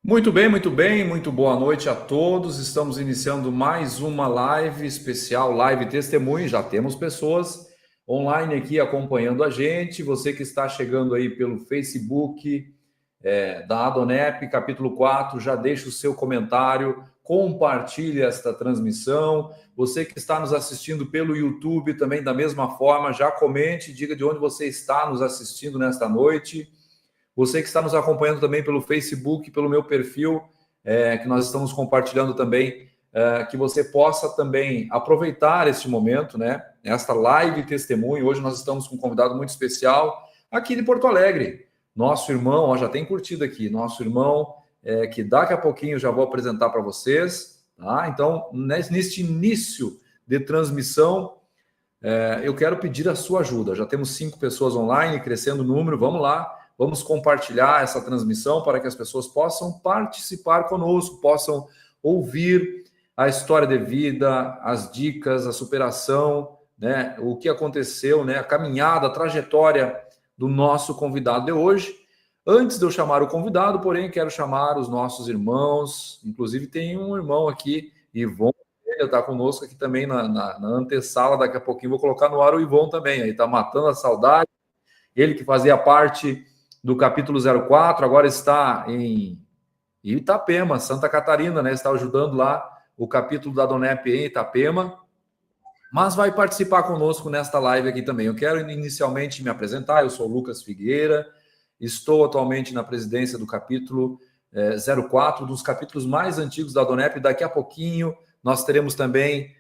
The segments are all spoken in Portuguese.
Muito bem, muito bem, muito boa noite a todos. Estamos iniciando mais uma live especial, live testemunho. Já temos pessoas online aqui acompanhando a gente. Você que está chegando aí pelo Facebook da Adonep, capítulo 4, já deixa o seu comentário, compartilhe esta transmissão. Você que está nos assistindo pelo YouTube também, da mesma forma, já comente, diga de onde você está nos assistindo nesta noite. Você que está nos acompanhando também pelo Facebook, pelo meu perfil, que nós estamos compartilhando também, que você possa também aproveitar este momento, né? Esta live testemunho. Hoje nós estamos com um convidado muito especial aqui de Porto Alegre. Nosso irmão, ó, já tem curtido aqui, nosso irmão, que daqui a pouquinho já vou apresentar para vocês. Tá? Então, neste início de transmissão, eu quero pedir a sua ajuda. Já temos 5 pessoas online, crescendo o número. Vamos lá. Vamos compartilhar essa transmissão para que as pessoas possam participar conosco, possam ouvir a história de vida, as dicas, a superação, né? O que aconteceu, né? A caminhada, a trajetória do nosso convidado de hoje. Antes de eu chamar o convidado, porém, quero chamar os nossos irmãos. Inclusive, tem um irmão aqui, Ivon, ele está conosco aqui também na antessala. Daqui a pouquinho vou colocar no ar o Ivon também. Ele está matando a saudade. Ele que fazia parte do capítulo 04, agora está em Itapema, Santa Catarina, né? Está ajudando lá o capítulo da Adonep em Itapema, mas vai participar conosco nesta live aqui também. Eu quero inicialmente me apresentar, eu sou Lucas Figueira, estou atualmente na presidência do capítulo 04, dos capítulos mais antigos da Adonep. Daqui a pouquinho nós teremos também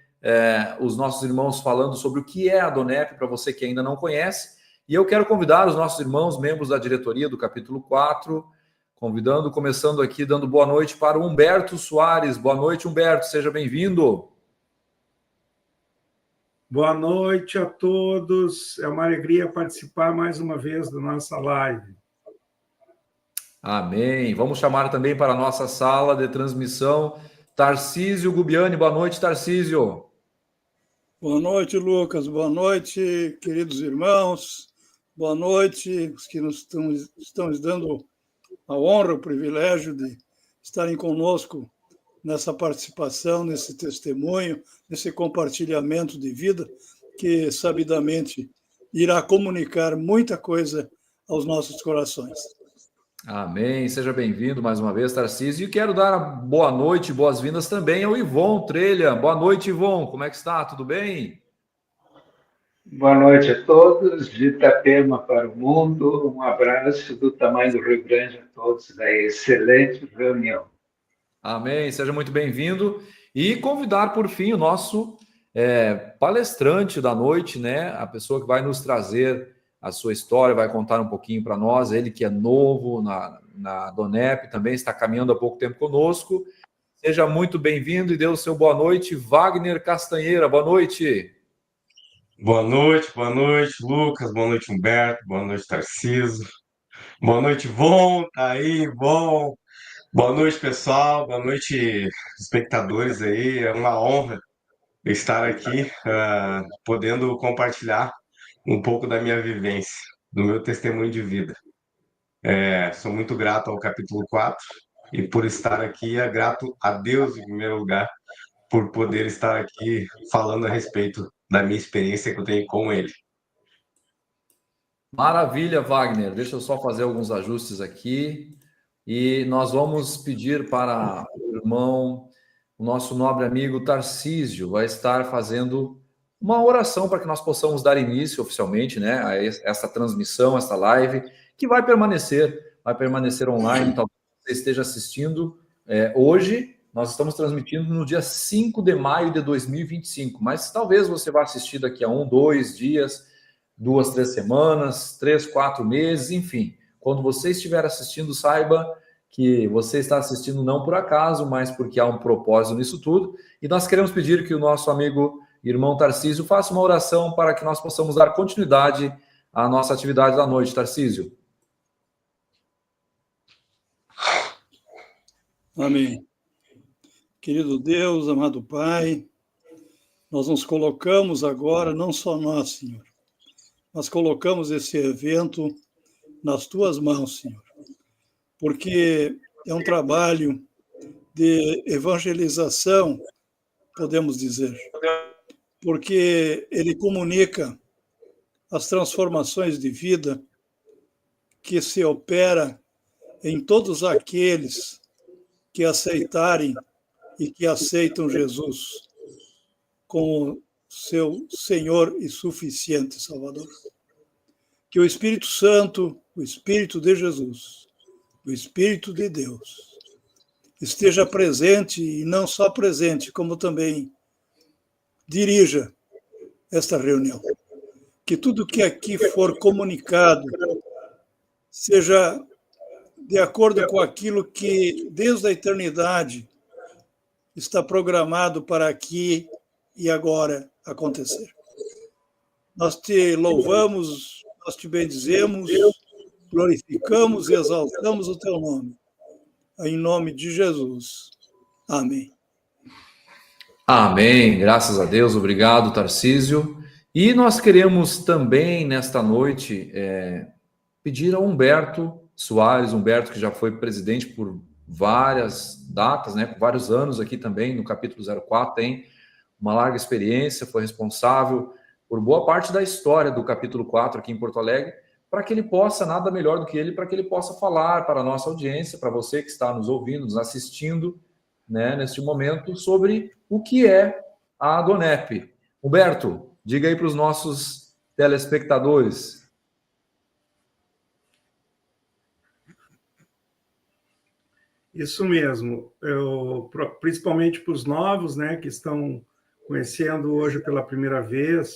os nossos irmãos falando sobre o que é a Adonep, para você que ainda não conhece. E eu quero convidar os nossos irmãos, membros da diretoria do capítulo 4, começando aqui, dando boa noite para o Humberto Soares. Boa noite, Humberto, seja bem-vindo. Boa noite a todos. É uma alegria participar mais uma vez da nossa live. Amém. Vamos chamar também para a nossa sala de transmissão Tarcísio Gubiani. Boa noite, Tarcísio. Boa noite, Lucas. Boa noite, queridos irmãos. Boa noite, os que nos estão dando a honra, o privilégio de estarem conosco nessa participação, nesse testemunho, nesse compartilhamento de vida, que sabidamente irá comunicar muita coisa aos nossos corações. Amém. Seja bem-vindo mais uma vez, Tarcísio. E quero dar boa noite, boas-vindas também ao Ivon Trelha. Boa noite, Ivon. Como é que está? Tudo bem? Boa noite a todos, de Itapema para o mundo. Um abraço do tamanho do Rio Grande a todos da excelente reunião. Amém, seja muito bem-vindo. E convidar, por fim, o nosso palestrante da noite, né? A pessoa que vai nos trazer a sua história, vai contar um pouquinho para nós. Ele que é novo na Adonep, também está caminhando há pouco tempo conosco. Seja muito bem-vindo e dê o seu boa noite, Wagner Castanheira. Boa noite. Boa noite, Lucas. Boa noite, Humberto. Boa noite, Tarcísio. Boa noite, Von. Tá aí, Von. Boa noite, pessoal. Boa noite, espectadores aí. É uma honra estar aqui, podendo compartilhar um pouco da minha vivência, do meu testemunho de vida. Sou muito grato ao capítulo 4 e por estar aqui, é grato a Deus, em primeiro lugar, por poder estar aqui falando a respeito da minha experiência que eu tenho com ele. Maravilha, Wagner. Deixa eu só fazer alguns ajustes aqui. E nós vamos pedir para o irmão, o nosso nobre amigo Tarcísio, vai estar fazendo uma oração para que nós possamos dar início oficialmente, né, a essa transmissão, essa live, que vai permanecer online. Talvez você esteja assistindo hoje. Nós estamos transmitindo no dia 5 de maio de 2025, mas talvez você vá assistir daqui a 1, 2 dias, 2, 3 semanas, 3, 4 meses, enfim. Quando você estiver assistindo, saiba que você está assistindo não por acaso, mas porque há um propósito nisso tudo. E nós queremos pedir que o nosso amigo irmão Tarcísio faça uma oração para que nós possamos dar continuidade à nossa atividade da noite. Tarcísio. Amém. Querido Deus, amado Pai, nós nos colocamos agora, não só nós, Senhor, mas colocamos esse evento nas Tuas mãos, Senhor, porque é um trabalho de evangelização, podemos dizer, porque ele comunica as transformações de vida que se opera em todos aqueles que aceitarem e que aceitam Jesus como seu Senhor e suficiente Salvador. Que o Espírito Santo, o Espírito de Jesus, o Espírito de Deus, esteja presente e não só presente, como também dirija esta reunião. Que tudo que aqui for comunicado seja de acordo com aquilo que, desde a eternidade, está programado para aqui e agora acontecer. Nós te louvamos, nós te bendizemos, glorificamos e exaltamos o teu nome. Em nome de Jesus. Amém. Amém. Graças a Deus. Obrigado, Tarcísio. E nós queremos também, nesta noite, pedir a Humberto Soares, Humberto, que já foi presidente por várias datas, né, por vários anos aqui também, no capítulo 04, tem uma larga experiência, foi responsável por boa parte da história do capítulo 4 aqui em Porto Alegre, para que ele possa, nada melhor do que ele, para que ele possa falar para a nossa audiência, para você que está nos ouvindo, nos assistindo, né, neste momento, sobre o que é a Adonep. Humberto, diga aí para os nossos telespectadores. Isso mesmo. Principalmente para os novos, né, que estão conhecendo hoje pela primeira vez,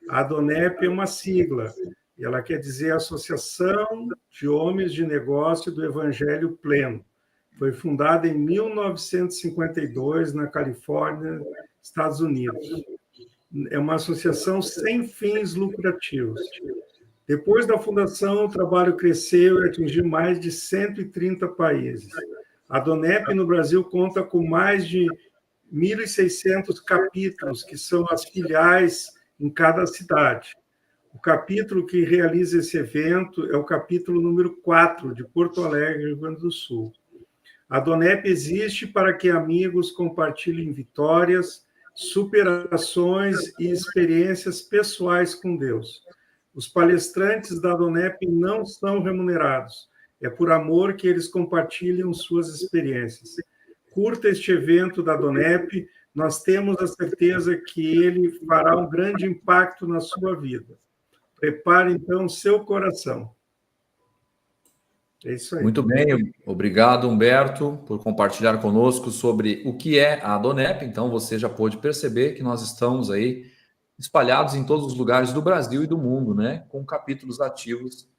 a Adonep é uma sigla, e ela quer dizer Associação de Homens de Negócio do Evangelho Pleno. Foi fundada em 1952, na Califórnia, Estados Unidos. É uma associação sem fins lucrativos. Depois da fundação, o trabalho cresceu e atingiu mais de 130 países. A Adonep no Brasil conta com mais de 1.600 capítulos, que são as filiais em cada cidade. O capítulo que realiza esse evento é o capítulo número 4 de Porto Alegre, Rio Grande do Sul. A Adonep existe para que amigos compartilhem vitórias, superações e experiências pessoais com Deus. Os palestrantes da Adonep não são remunerados. É por amor que eles compartilham suas experiências. Curta este evento da Adonep, nós temos a certeza que ele fará um grande impacto na sua vida. Prepare, então, seu coração. É isso aí. Muito bem, obrigado, Humberto, por compartilhar conosco sobre o que é a Adonep. Então, você já pôde perceber que nós estamos aí espalhados em todos os lugares do Brasil e do mundo, né? Com capítulos ativos,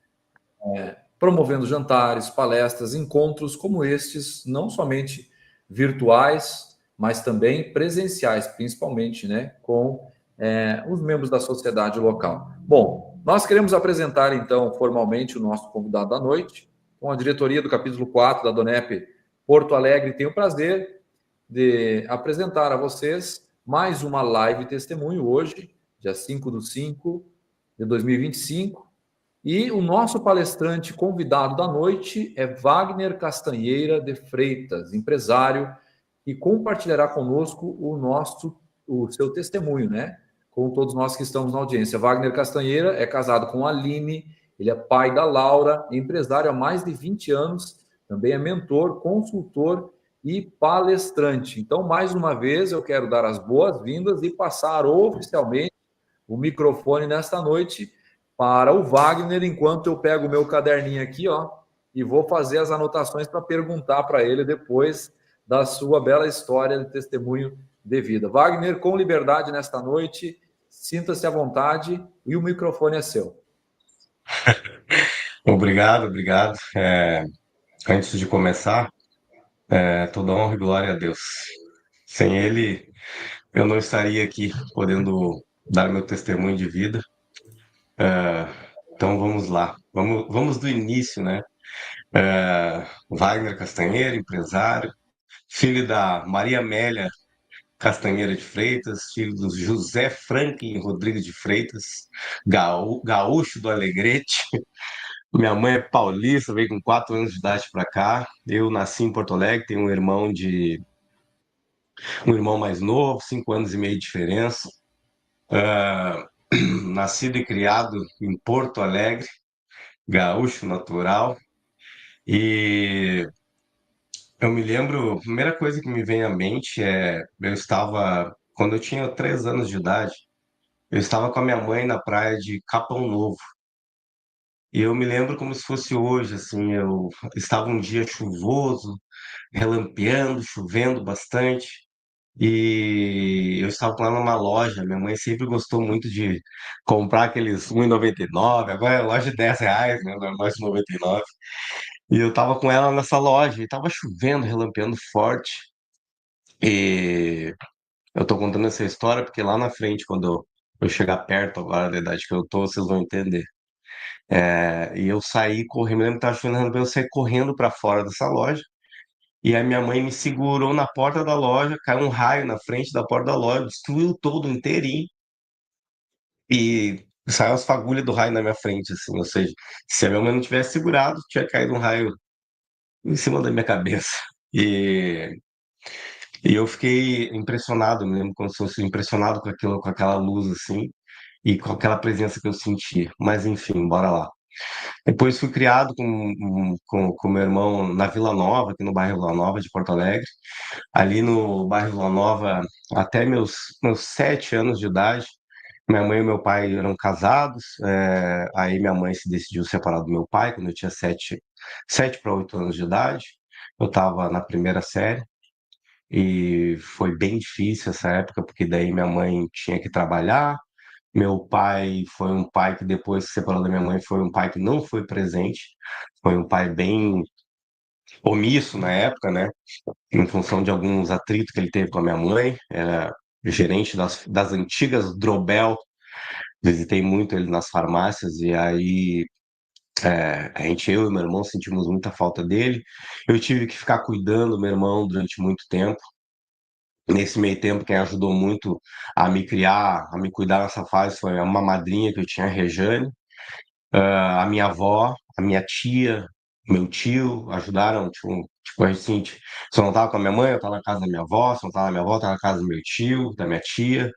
promovendo jantares, palestras, encontros como estes, não somente virtuais, mas também presenciais, principalmente, né? Com os membros da sociedade local. Bom, nós queremos apresentar, então, formalmente o nosso convidado da noite, com a diretoria do capítulo 4 da Adonep Porto Alegre. Tenho o prazer de apresentar a vocês mais uma live testemunho hoje, dia 5/5 de 2025. E o nosso palestrante convidado da noite é Wagner Castanheira de Freitas, empresário, que compartilhará conosco o seu testemunho, né? Com todos nós que estamos na audiência. Wagner Castanheira é casado com a Aline, ele é pai da Laura, empresário há mais de 20 anos, também é mentor, consultor e palestrante. Então, mais uma vez, eu quero dar as boas-vindas e passar oficialmente o microfone nesta noite para o Wagner, enquanto eu pego o meu caderninho aqui, ó, e vou fazer as anotações para perguntar para ele depois da sua bela história de testemunho de vida. Wagner, com liberdade nesta noite, sinta-se à vontade e o microfone é seu. Obrigado. Antes de começar, toda honra e glória a Deus. Sem Ele, eu não estaria aqui podendo dar meu testemunho de vida. Então vamos lá, vamos do início, né? Wagner Castanheira, empresário, filho da Maria Amélia Castanheira de Freitas, filho do José Franklin Rodrigues de Freitas, gaúcho do Alegrete, Minha mãe é paulista, veio com 4 anos de idade para cá. Eu nasci em Porto Alegre, tenho um irmão mais novo, 5 anos e meio de diferença. Ah, nascido e criado em Porto Alegre, gaúcho natural. E eu me lembro, a primeira coisa que me vem à mente quando eu tinha 3 anos de idade, eu estava com a minha mãe na praia de Capão Novo. E eu me lembro como se fosse hoje, assim, eu estava um dia chuvoso, relampeando, chovendo bastante, e eu estava lá numa loja. Minha mãe sempre gostou muito de comprar aqueles 1,99, agora é loja de R$ 10, né? Não é mais 99. E eu estava com ela nessa loja, e estava chovendo, relampeando forte. E eu tô contando essa história porque lá na frente, quando eu chegar perto agora da idade que eu tô, vocês vão entender. E eu saí correndo, me lembro que tava chovendo, eu saí correndo para fora dessa loja. E a minha mãe me segurou na porta da loja, caiu um raio na frente da porta da loja, destruiu todo inteirinho e saiu as fagulhas do raio na minha frente, assim. Ou seja, se a minha mãe não tivesse segurado, tinha caído um raio em cima da minha cabeça. E, e eu fiquei impressionado, me lembro como se fosse impressionado com aquilo, com aquela luz, assim, e com aquela presença que eu senti. Mas enfim, bora lá. Depois fui criado com meu irmão na Vila Nova, aqui no bairro Vila Nova de Porto Alegre. Ali no bairro Vila Nova, até meus 7 anos de idade, minha mãe e meu pai eram casados. Aí minha mãe se decidiu separar do meu pai quando eu tinha 7 para 8 anos de idade. Eu estava na primeira série e foi bem difícil essa época, porque daí minha mãe tinha que trabalhar. Meu pai foi um pai que, depois que se separou da minha mãe, foi um pai que não foi presente. Foi um pai bem omisso na época, né? Em função de alguns atritos que ele teve com a minha mãe. Era gerente das antigas Drobel. Visitei muito ele nas farmácias e aí eu e meu irmão sentimos muita falta dele. Eu tive que ficar cuidando do meu irmão durante muito tempo. Nesse meio tempo, quem ajudou muito a me criar, a me cuidar nessa fase foi uma madrinha que eu tinha, a Rejane. A minha avó, a minha tia, meu tio ajudaram, tipo assim, se eu não tava com a minha mãe, eu tava na casa da minha avó, se eu não tava na minha avó, eu tava na casa do meu tio, da minha tia.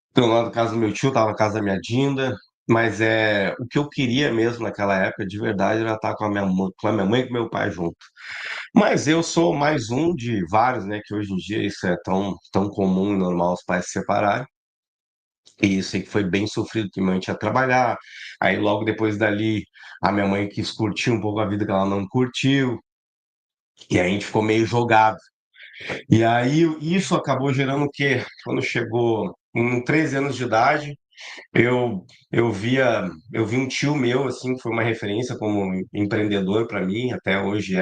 Então, lá na casa do meu tio, eu tava na casa da minha Dinda. Mas o que eu queria mesmo naquela época, de verdade, era estar com a minha mãe e com meu pai junto. Mas eu sou mais um de vários, né, que hoje em dia isso é tão comum e normal os pais se separarem. E eu sei que foi bem sofrido, que minha mãe tinha que trabalhar. Aí logo depois dali, a minha mãe quis curtir um pouco a vida que ela não curtiu. E aí a gente ficou meio jogado. E aí isso acabou gerando o quê? Quando chegou com 13 anos de idade, eu eu vi um tio meu, assim, que foi uma referência como empreendedor para mim, até hoje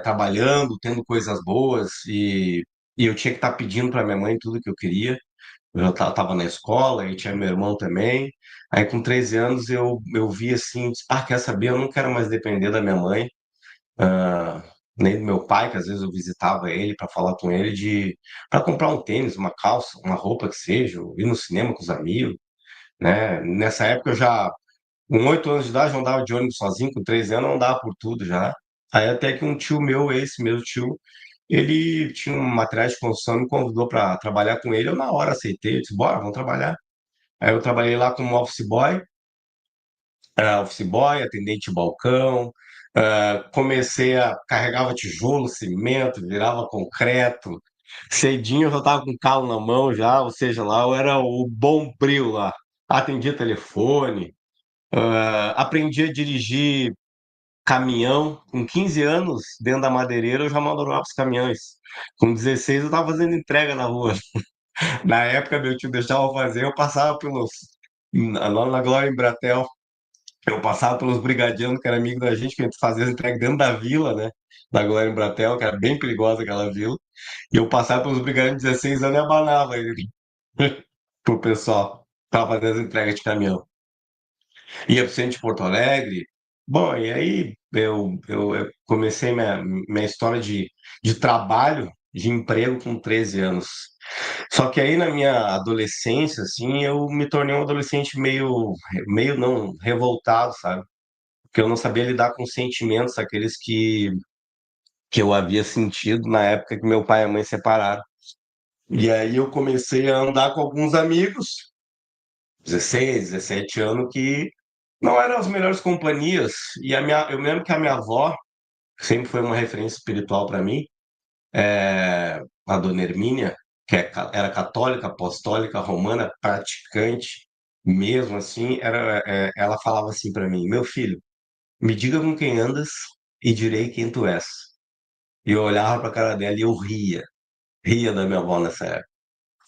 trabalhando, tendo coisas boas, e eu tinha que estar pedindo para minha mãe tudo que eu queria. Eu já estava na escola e tinha meu irmão também. Aí, com 13 anos, eu vi assim, disse, quer saber? Eu não quero mais depender da minha mãe, ah, nem do meu pai, que às vezes eu visitava ele para falar com ele para comprar um tênis, uma calça, uma roupa que seja, ou ir no cinema com os amigos, né? Nessa época eu já, com 8 anos de idade, eu andava de ônibus sozinho, com 13 anos eu andava por tudo já. Aí até que um tio meu, esse mesmo tio, ele tinha um material de construção, me convidou para trabalhar com ele. Eu na hora aceitei, eu disse, bora, vamos trabalhar. Aí eu trabalhei lá como office boy, atendente de balcão. Comecei carregava tijolo, cimento, virava concreto. Cedinho eu já estava com calo na mão já, ou seja, lá eu era o bombril lá. Atendia telefone, aprendi a dirigir caminhão. Com 15 anos, dentro da madeireira, eu já mandava os caminhões. Com 16, eu estava fazendo entrega na rua. Na época, meu tio deixava eu fazer, eu passava lá na Glória Embratel, eu passava pelos brigadianos, que era amigo da gente, que a gente fazia as entregas dentro da vila, né? Da Glória Embratel, que era bem perigosa aquela vila. E eu passava pelos brigadianos de 16 anos e abanava ele pro pessoal. Tava fazendo as entregas de caminhão. Ia pro centro de Porto Alegre. Bom, e aí eu comecei minha história de trabalho, de emprego com 13 anos. Só que aí na minha adolescência, assim, eu me tornei um adolescente meio não, revoltado, sabe? porque eu não sabia lidar com sentimentos, aqueles que eu havia sentido na época que meu pai e a mãe separaram. E aí eu comecei a andar com alguns amigos, 16, 17 anos, que não eram as melhores companhias. E eu me lembro que a minha avó, que sempre foi uma referência espiritual para mim, a dona Hermínia, era católica, apostólica, romana, praticante, mesmo assim, ela falava assim para mim: meu filho, me diga com quem andas e direi quem tu és. E eu olhava para a cara dela e eu ria da minha avó nessa época.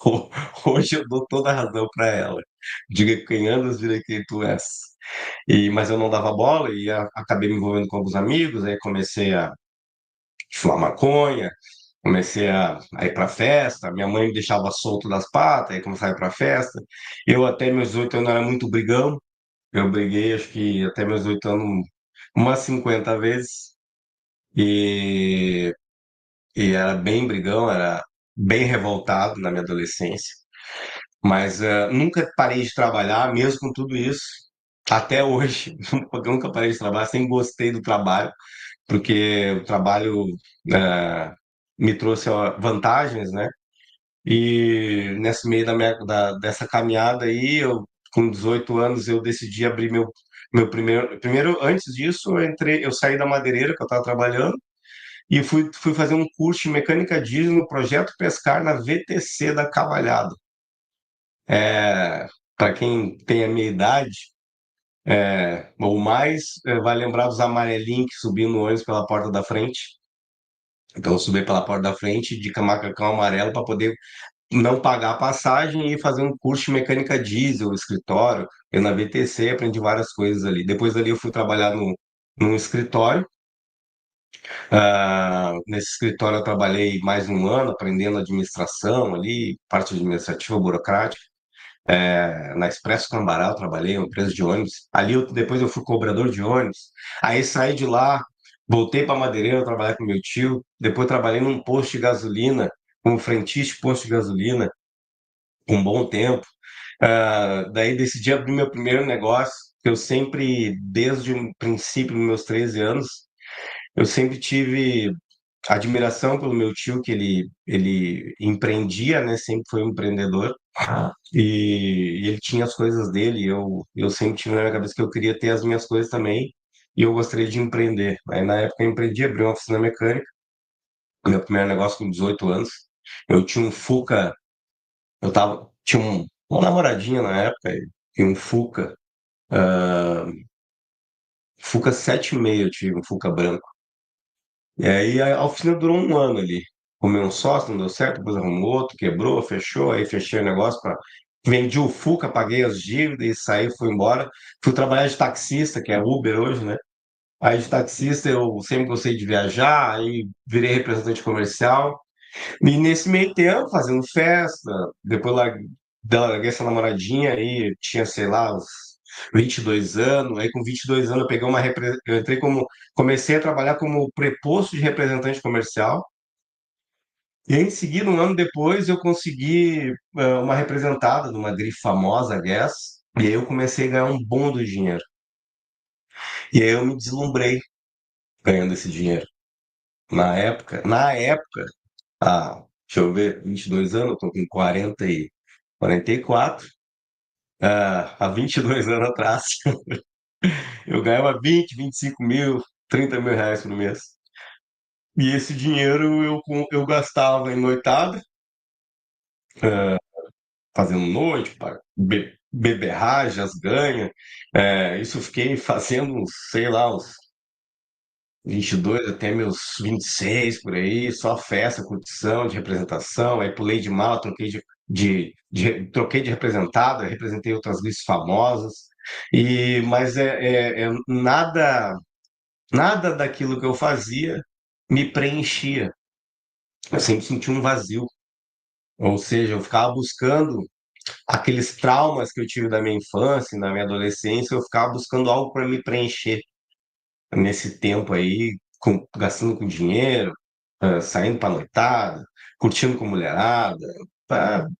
Ho- Hoje eu dou toda a razão para ela. Diga com quem andas, direi quem tu és. Mas eu não dava bola e acabei me envolvendo com alguns amigos, aí comecei a fumar maconha, comecei a ir para festa, minha mãe me deixava solto das patas, aí começava a ir para festa. Eu até meus 18 anos era muito brigão, eu briguei acho que até meus 18 anos umas 50 vezes, e, e era bem brigão, era bem revoltado na minha adolescência, mas nunca parei de trabalhar, mesmo com tudo isso, até hoje, nunca parei de trabalhar, sempre gostei do trabalho, porque o trabalho eh, me trouxe vantagens, né? E nesse meio dessa caminhada aí, com 18 anos, eu decidi abrir meu primeiro, antes disso, eu saí da madeireira que eu estava trabalhando e fui fazer um curso de mecânica diesel no Projeto Pescar na VTC da Cavalhada. Para quem tem a minha idade, ou mais, vai lembrar dos amarelinhos que subiam no ônibus pela porta da frente. Então, eu subi pela porta da frente de macacão amarelo para poder não pagar a passagem e fazer um curso de mecânica diesel, escritório. Eu na VTC aprendi várias coisas ali. Depois dali eu fui trabalhar num escritório. Nesse escritório eu trabalhei mais um ano aprendendo administração ali, parte administrativa, burocrática. Na Expresso Cambará eu trabalhei, uma empresa de ônibus. Ali depois eu fui cobrador de ônibus. Aí saí de lá, voltei para Madeireira trabalhar com meu tio. Depois trabalhei num posto de gasolina, como frentista de posto de gasolina, um bom tempo. Daí decidi abrir meu primeiro negócio, que eu sempre, desde o princípio, dos meus 13 anos, eu sempre tive admiração pelo meu tio, que ele empreendia, né? Sempre foi um empreendedor. E ele tinha as coisas dele, e eu sempre tive na minha cabeça que eu queria ter as minhas coisas também, e eu gostaria de empreender. Aí na época eu empreendi, abri uma oficina mecânica, meu primeiro negócio com 18 anos. Eu tinha um Fuca, tinha uma namoradinha na época, e um Fuca, Fuca 7,5 eu tive, um Fuca branco. E aí a oficina durou um ano ali. Comeu um sócio, não deu certo, depois arrumou outro, quebrou, fechou, aí fechei o negócio para. Vendi o Fuca, paguei as dívidas e saí, fui embora. Fui trabalhar de taxista, que é Uber hoje, né? Aí de taxista eu sempre gostei de viajar, aí virei representante comercial. E nesse meio tempo, fazendo festa, depois larguei essa namoradinha aí, tinha, sei lá, uns 22 anos. Aí com 22 anos eu peguei eu entrei comecei a trabalhar como preposto de representante comercial. E aí, em seguida, um ano depois, eu consegui uma representada de uma grife famosa, a Guess, e aí eu comecei a ganhar um bom do dinheiro. E aí eu me deslumbrei ganhando esse dinheiro. Na época, deixa eu ver, 22 anos, eu tô com 44. Há 22 anos atrás, eu ganhava 20, 25 mil, 30 mil reais por mês. E esse dinheiro eu gastava em noitada, fazendo noite, para beberragem, as ganhas. Isso eu fiquei fazendo, sei lá, uns 22 até meus 26 por aí, só festa, curtição, de representação. Aí pulei de mala, troquei de representado, aí representei outras listas famosas. Mas nada daquilo que eu fazia me preenchia. Eu sempre senti um vazio. Ou seja, eu ficava buscando aqueles traumas que eu tive da minha infância, da minha adolescência, eu ficava buscando algo para me preencher nesse tempo aí, gastando com dinheiro, saindo para noitada, curtindo com mulherada.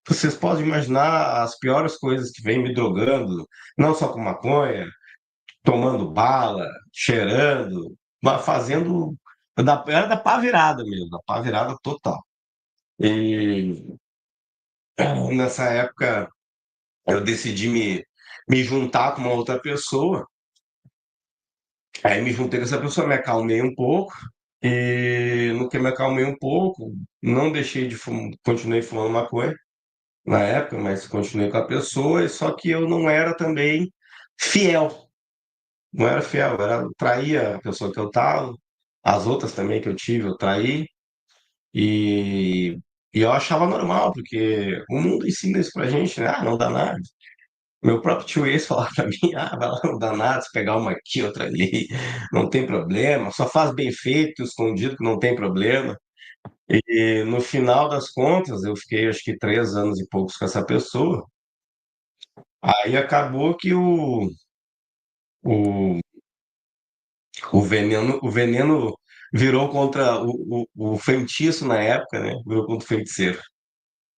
Vocês podem imaginar as piores coisas que vêm me drogando, não só com maconha, tomando bala, cheirando, mas fazendo. Era da pá virada mesmo, da pá virada total. E nessa época eu decidi me juntar com uma outra pessoa. Aí me juntei com essa pessoa, me acalmei um pouco. E no que me acalmei um pouco, não deixei de fumar, continuei fumando maconha na época, mas continuei com a pessoa, só que eu não era também fiel. Não era fiel, traía a pessoa que eu tava, as outras também que eu tive, eu traí, e, e eu achava normal, porque o mundo ensina isso pra gente, né? Ah, não dá nada. Meu próprio tio ex falava pra mim, ah, vai lá, não dá nada, se pegar uma aqui, outra ali, não tem problema, só faz bem feito, escondido, que não tem problema. E no final das contas, eu fiquei acho que 3 anos e poucos com essa pessoa. Aí acabou que o, o veneno virou contra o feitiço na época, né? Virou contra o feiticeiro.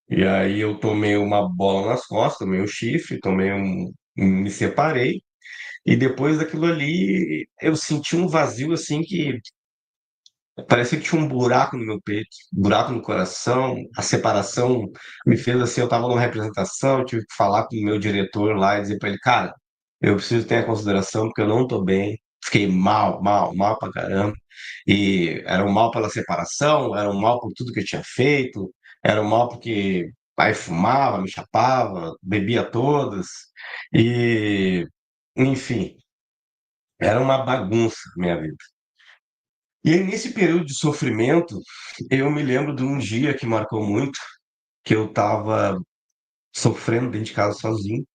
E aí eu tomei uma bola nas costas, tomei um chifre, me separei. E depois daquilo ali, eu senti um vazio assim que parecia que tinha um buraco no meu peito, um buraco no coração. A separação me fez assim, eu estava numa representação, eu tive que falar com o meu diretor lá e dizer para ele, cara, eu preciso ter a consideração porque eu não estou bem. Fiquei mal, mal, mal pra caramba. E era um mal pela separação, era um mal por tudo que eu tinha feito, era um mal porque aí fumava, me chapava, bebia todas. E, enfim, era uma bagunça a minha vida. E aí, nesse período de sofrimento, eu me lembro de um dia que marcou muito, que eu estava sofrendo dentro de casa sozinho.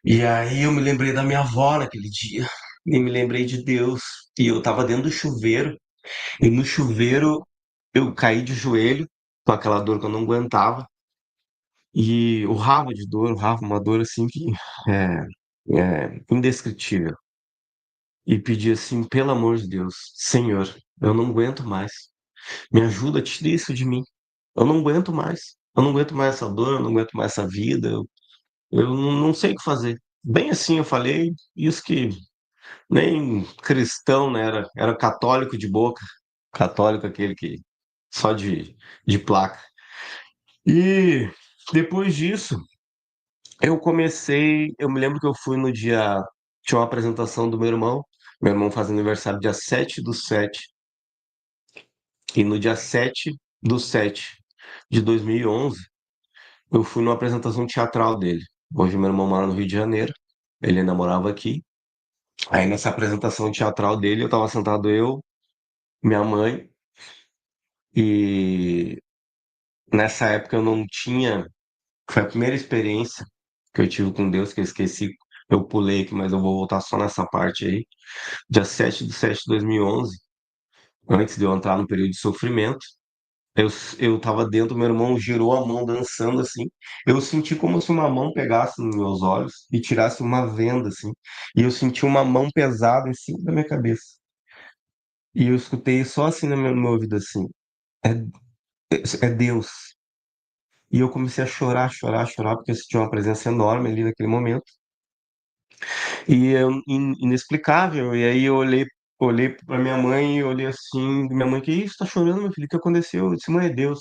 E aí eu me lembrei da minha avó naquele dia, e me lembrei de Deus. E eu estava dentro do chuveiro, e no chuveiro eu caí de joelho, com aquela dor que eu não aguentava, e o rabo de dor, uma dor assim que é indescritível. E pedi assim, pelo amor de Deus, Senhor, eu não aguento mais. Me ajuda, tira isso de mim. Eu não aguento mais. Eu não aguento mais essa dor, eu não aguento mais essa vida. Eu não sei o que fazer. Bem assim eu falei, isso que nem cristão, né? Era católico de boca. Católico aquele que só de placa. E depois disso, eu me lembro que eu fui no dia, tinha uma apresentação do meu irmão faz aniversário dia 7/7, e no dia 7/7 de 2011, eu fui numa apresentação teatral dele. Hoje meu irmão mora no Rio de Janeiro, ele ainda morava aqui. Aí nessa apresentação teatral dele, eu tava sentado eu, minha mãe, e nessa época eu não tinha. Foi a primeira experiência que eu tive com Deus, que eu esqueci. Eu pulei aqui, mas eu vou voltar só nessa parte aí. Dia 7/7 de 2011, antes de eu entrar no período de sofrimento, eu tava dentro, meu irmão girou a mão dançando assim. Eu senti como se uma mão pegasse nos meus olhos e tirasse uma venda assim. E eu senti uma mão pesada em cima da minha cabeça. E eu escutei só assim no meu ouvido assim, é, é Deus. E eu comecei a chorar, chorar, chorar, porque eu senti uma presença enorme ali naquele momento. E é inexplicável. E aí eu olhei para minha mãe e olhei assim, minha mãe, que isso, tá chorando, meu filho? O que aconteceu? Eu disse, mãe, é Deus.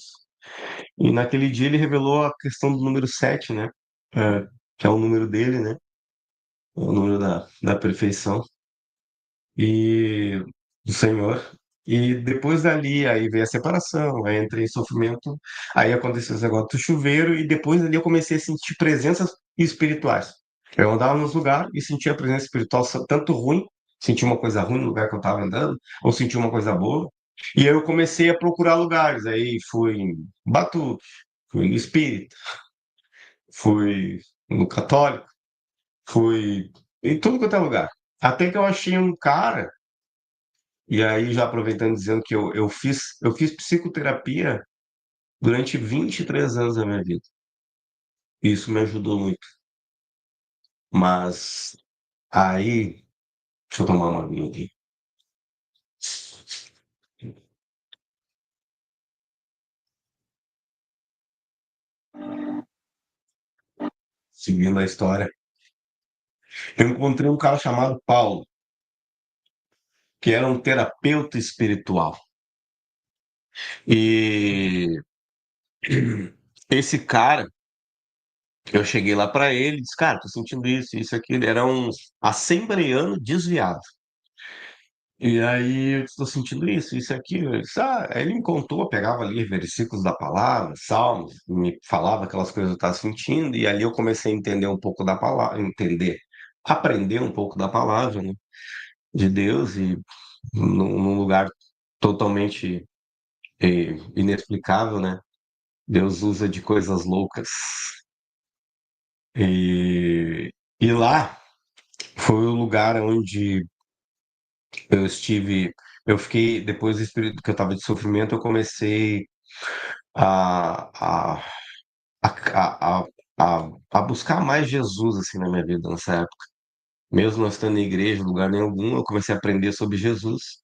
E naquele dia ele revelou a questão do número 7, né? É, que é o número dele, né? É o número da perfeição e do Senhor. E depois dali, aí veio a separação, aí entrei em sofrimento, aí aconteceu esse negócio do chuveiro, e depois dali eu comecei a sentir presenças espirituais. Eu andava nos lugares e sentia a presença espiritual tanto ruim, sentia uma coisa ruim no lugar que eu estava andando, ou sentia uma coisa boa. E aí eu comecei a procurar lugares, aí fui em Batuque, fui no Espírito, fui no Católico, fui em tudo quanto é lugar. Até que eu achei um cara, e aí já aproveitando dizendo que eu fiz psicoterapia durante 23 anos da minha vida. Isso me ajudou muito. Mas aí, deixa eu tomar uma aguinha aqui. Seguindo a história. eu encontrei um cara chamado Paulo, que era um terapeuta espiritual. E esse cara, eu cheguei lá para ele e disse, cara, tô sentindo isso, aqui. Ele era um assembleiano desviado. E aí eu estou sentindo isso, aquilo. Aí ele me contou, eu pegava ali versículos da palavra, salmos, me falava aquelas coisas que eu estava sentindo, e ali eu comecei a entender um pouco da palavra, aprender um pouco da palavra, né, de Deus, e num lugar totalmente inexplicável, né? Deus usa de coisas loucas. E lá foi o lugar onde eu estive, eu fiquei, depois do período que eu estava de sofrimento, eu comecei a, a, a, a, a buscar mais Jesus, assim, na minha vida, nessa época. Mesmo não estando na igreja, em lugar nenhum, eu comecei a aprender sobre Jesus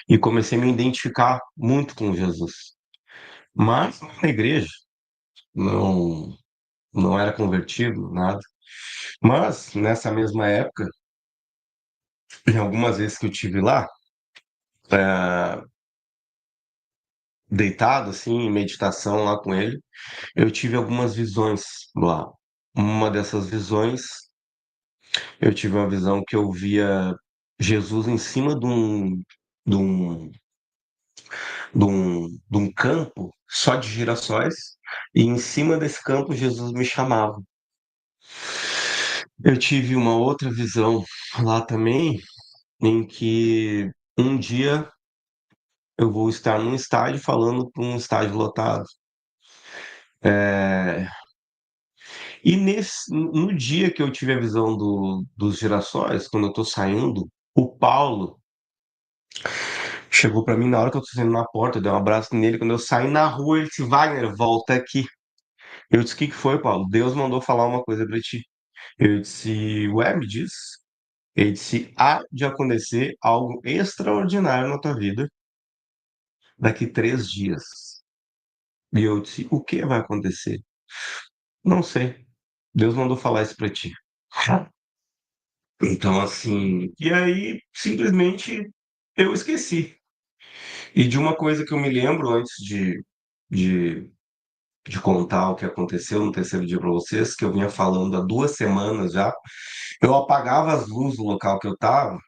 e comecei a me identificar muito com Jesus. Mas não na igreja, não, não era convertido, nada. Mas, nessa mesma época, em algumas vezes que eu tive lá, é, deitado, assim, em meditação lá com ele, eu tive algumas visões lá. Uma dessas visões, eu tive uma visão que eu via Jesus em cima de um, de um campo só de girassóis, e em cima desse campo Jesus me chamava. Eu tive uma outra visão lá também, em que um dia eu vou estar num estádio falando para um estádio lotado. É, E no dia que eu tive a visão dos girassóis, quando eu tô saindo, o Paulo chegou para mim na hora que eu tô saindo na porta, eu dei um abraço nele. Quando eu saí na rua, ele disse: Wagner, volta aqui. Eu disse: O que foi, Paulo? Deus mandou falar uma coisa para ti. Eu disse: Ué, me diz. Ele disse: Há de acontecer algo extraordinário na tua vida daqui 3 dias. E eu disse: O que vai acontecer? Não sei. Deus mandou falar isso para ti. Então, assim, e aí simplesmente eu esqueci. E de uma coisa que eu me lembro antes de, de contar o que aconteceu no terceiro dia para vocês, que eu vinha falando há 2 semanas já, eu apagava as luzes do local que eu estava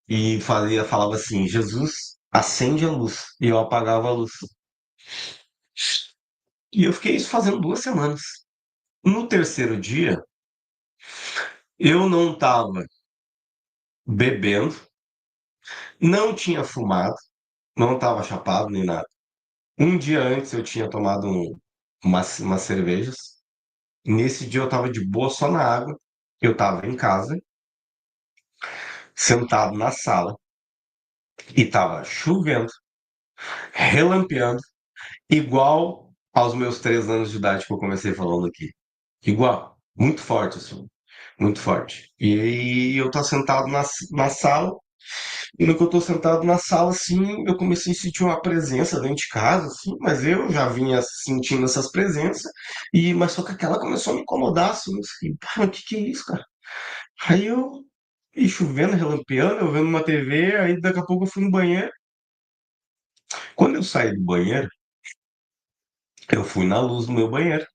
e falava assim: Jesus, acende a luz. E eu apagava a luz. E eu fiquei isso fazendo 2 semanas. No terceiro dia, eu não estava bebendo, não tinha fumado, não estava chapado nem nada. Um dia antes eu tinha tomado umas cervejas. Nesse dia eu tava de boa só na água. Eu tava em casa, sentado na sala, e tava chovendo, relampeando, igual aos meus 3 anos de idade que eu comecei falando aqui. Igual, muito forte, assim, muito forte. E aí eu tô sentado na sala. E no que eu tô sentado na sala, assim, eu comecei a sentir uma presença dentro de casa, assim, mas eu já vinha sentindo essas presenças, mas só que aquela começou a me incomodar, assim, eu fiquei, pá, o que que é isso, cara? Aí e chovendo, relampeando, eu vendo uma TV, aí daqui a pouco eu fui no banheiro. Quando eu saí do banheiro, eu fui na luz do meu banheiro,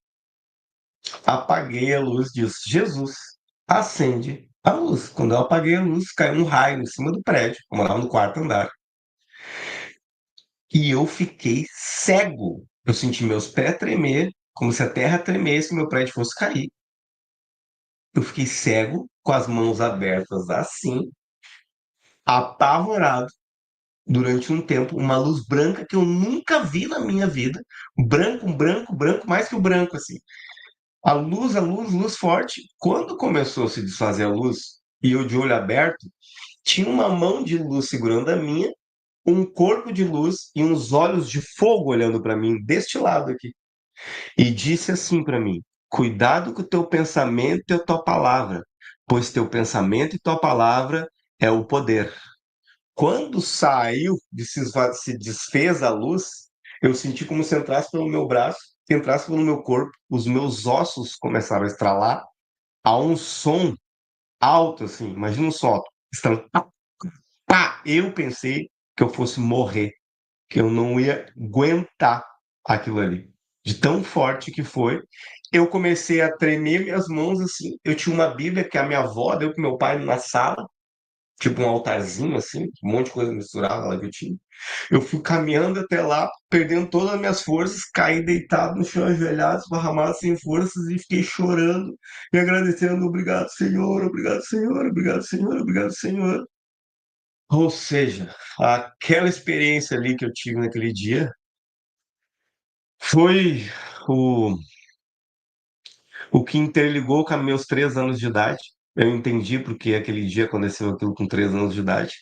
apaguei a luz, disse, Jesus, acende a luz. Quando eu apaguei a luz, caiu um raio em cima do prédio, eu morava no quarto andar. E eu fiquei cego. Eu senti meus pés tremer, como se a terra tremesse e meu prédio fosse cair. Eu fiquei cego, com as mãos abertas assim, apavorado, durante um tempo, uma luz branca que eu nunca vi na minha vida. Branco, um branco, branco, mais que o branco, assim. A luz, luz forte. Quando começou a se desfazer a luz, e eu de olho aberto, tinha uma mão de luz segurando a minha, um corpo de luz e uns olhos de fogo olhando para mim, deste lado aqui. E disse assim para mim: Cuidado com o teu pensamento e a tua palavra, pois teu pensamento e tua palavra é o poder. Quando saiu, se desfez a luz, eu senti como se entrasse pelo meu braço, que entrasse pelo meu corpo, os meus ossos começaram a estralar, há um som alto, assim, imagina um som alto, estando, pá, pá, eu pensei que eu fosse morrer, que eu não ia aguentar aquilo ali. De tão forte que foi, eu comecei a tremer minhas mãos assim. Eu tinha uma Bíblia que a minha avó deu pro meu pai na sala, tipo um altarzinho assim, um monte de coisa misturada lá que eu tinha. Eu fui caminhando até lá, perdendo todas as minhas forças, caí deitado no chão, ajoelhado, esparramado, sem forças, e fiquei chorando e agradecendo. Obrigado, Senhor, obrigado, Senhor, obrigado, Senhor, obrigado, Senhor. Ou seja, aquela experiência ali que eu tive naquele dia foi o, o que interligou com meus 3 anos de idade. Eu entendi porque aquele dia aconteceu aquilo com 3 anos de idade.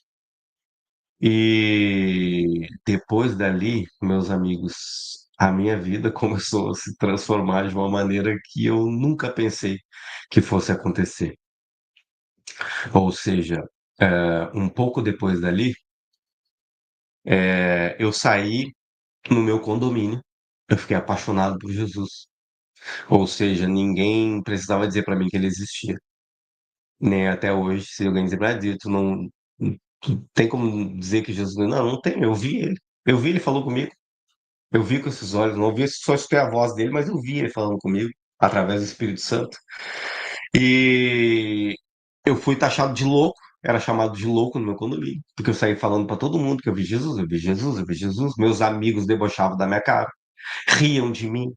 E depois dali, meus amigos, a minha vida começou a se transformar de uma maneira que eu nunca pensei que fosse acontecer. Ou seja, um pouco depois dali, eu saí no meu condomínio, eu fiquei apaixonado por Jesus. Ou seja, ninguém precisava dizer para mim que ele existia. Nem até hoje, se alguém dizer, tu não tu tem como dizer que Jesus. Não, não tem, eu vi ele. Eu vi ele falou comigo. Eu vi com esses olhos, não ouvi, só escutei a voz dele, mas eu vi ele falando comigo através do Espírito Santo. E eu fui taxado de louco, era chamado de louco no meu condomínio, porque eu saí falando para todo mundo que eu vi Jesus, eu vi Jesus, eu vi Jesus. Meus amigos debochavam da minha cara, riam de mim,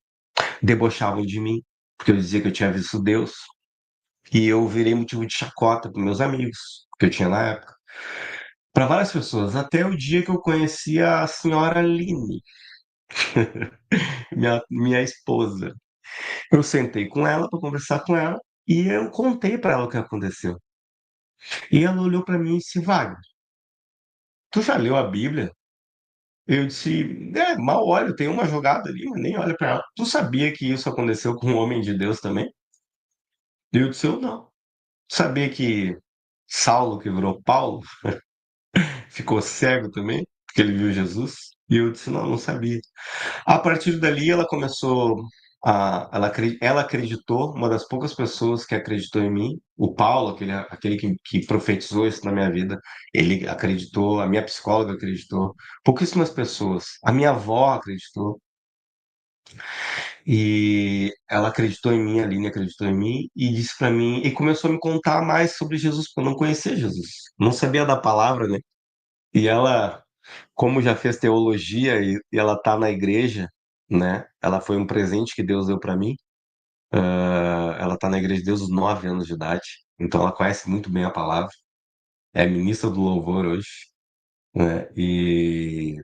debochavam de mim, porque eu dizia que eu tinha visto Deus. E eu virei motivo de chacota para meus amigos, que eu tinha na época. Para várias pessoas, até o dia que eu conheci a senhora Aline, minha esposa. Eu sentei com ela para conversar com ela e eu contei para ela o que aconteceu. E ela olhou para mim e disse: Wagner, tu já leu a Bíblia? Eu disse: mal olho, tem uma jogada ali, mas nem olha para ela. Tu sabia que isso aconteceu com um homem de Deus também? Eu disse: eu não. Sabia que Saulo, que virou Paulo, ficou cego também, porque ele viu Jesus? E eu disse: não, não sabia. A partir dali, ela começou ela acreditou, uma das poucas pessoas que acreditou em mim, o Paulo, aquele que profetizou isso na minha vida, ele acreditou, a minha psicóloga acreditou, pouquíssimas pessoas. A minha avó acreditou, e ela acreditou em mim, a Aline acreditou em mim, e disse para mim, e começou a me contar mais sobre Jesus, porque eu não conhecia Jesus, não sabia da palavra, né? E ela, como já fez teologia e ela tá na igreja, né? Ela foi um presente que Deus deu para mim. Ela tá na igreja de Deus aos 9 anos de idade, então ela conhece muito bem a palavra. É ministra do louvor hoje, né? E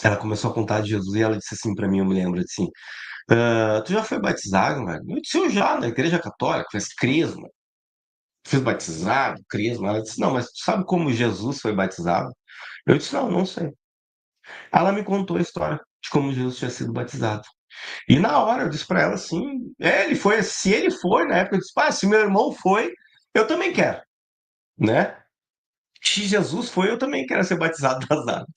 ela começou a contar de Jesus e ela disse assim para mim, eu me lembro assim: tu já foi batizado, mano? Eu disse: eu já, na igreja católica, fez crisma. Fiz batizado, crisma. Ela disse: não, mas tu sabe como Jesus foi batizado? Eu disse: não, não sei. Ela me contou a história de como Jesus tinha sido batizado. E na hora eu disse pra ela assim, ele foi, se ele foi, na época eu disse, se meu irmão foi, eu também quero, né? Se Jesus foi, eu também quero ser batizado das águas.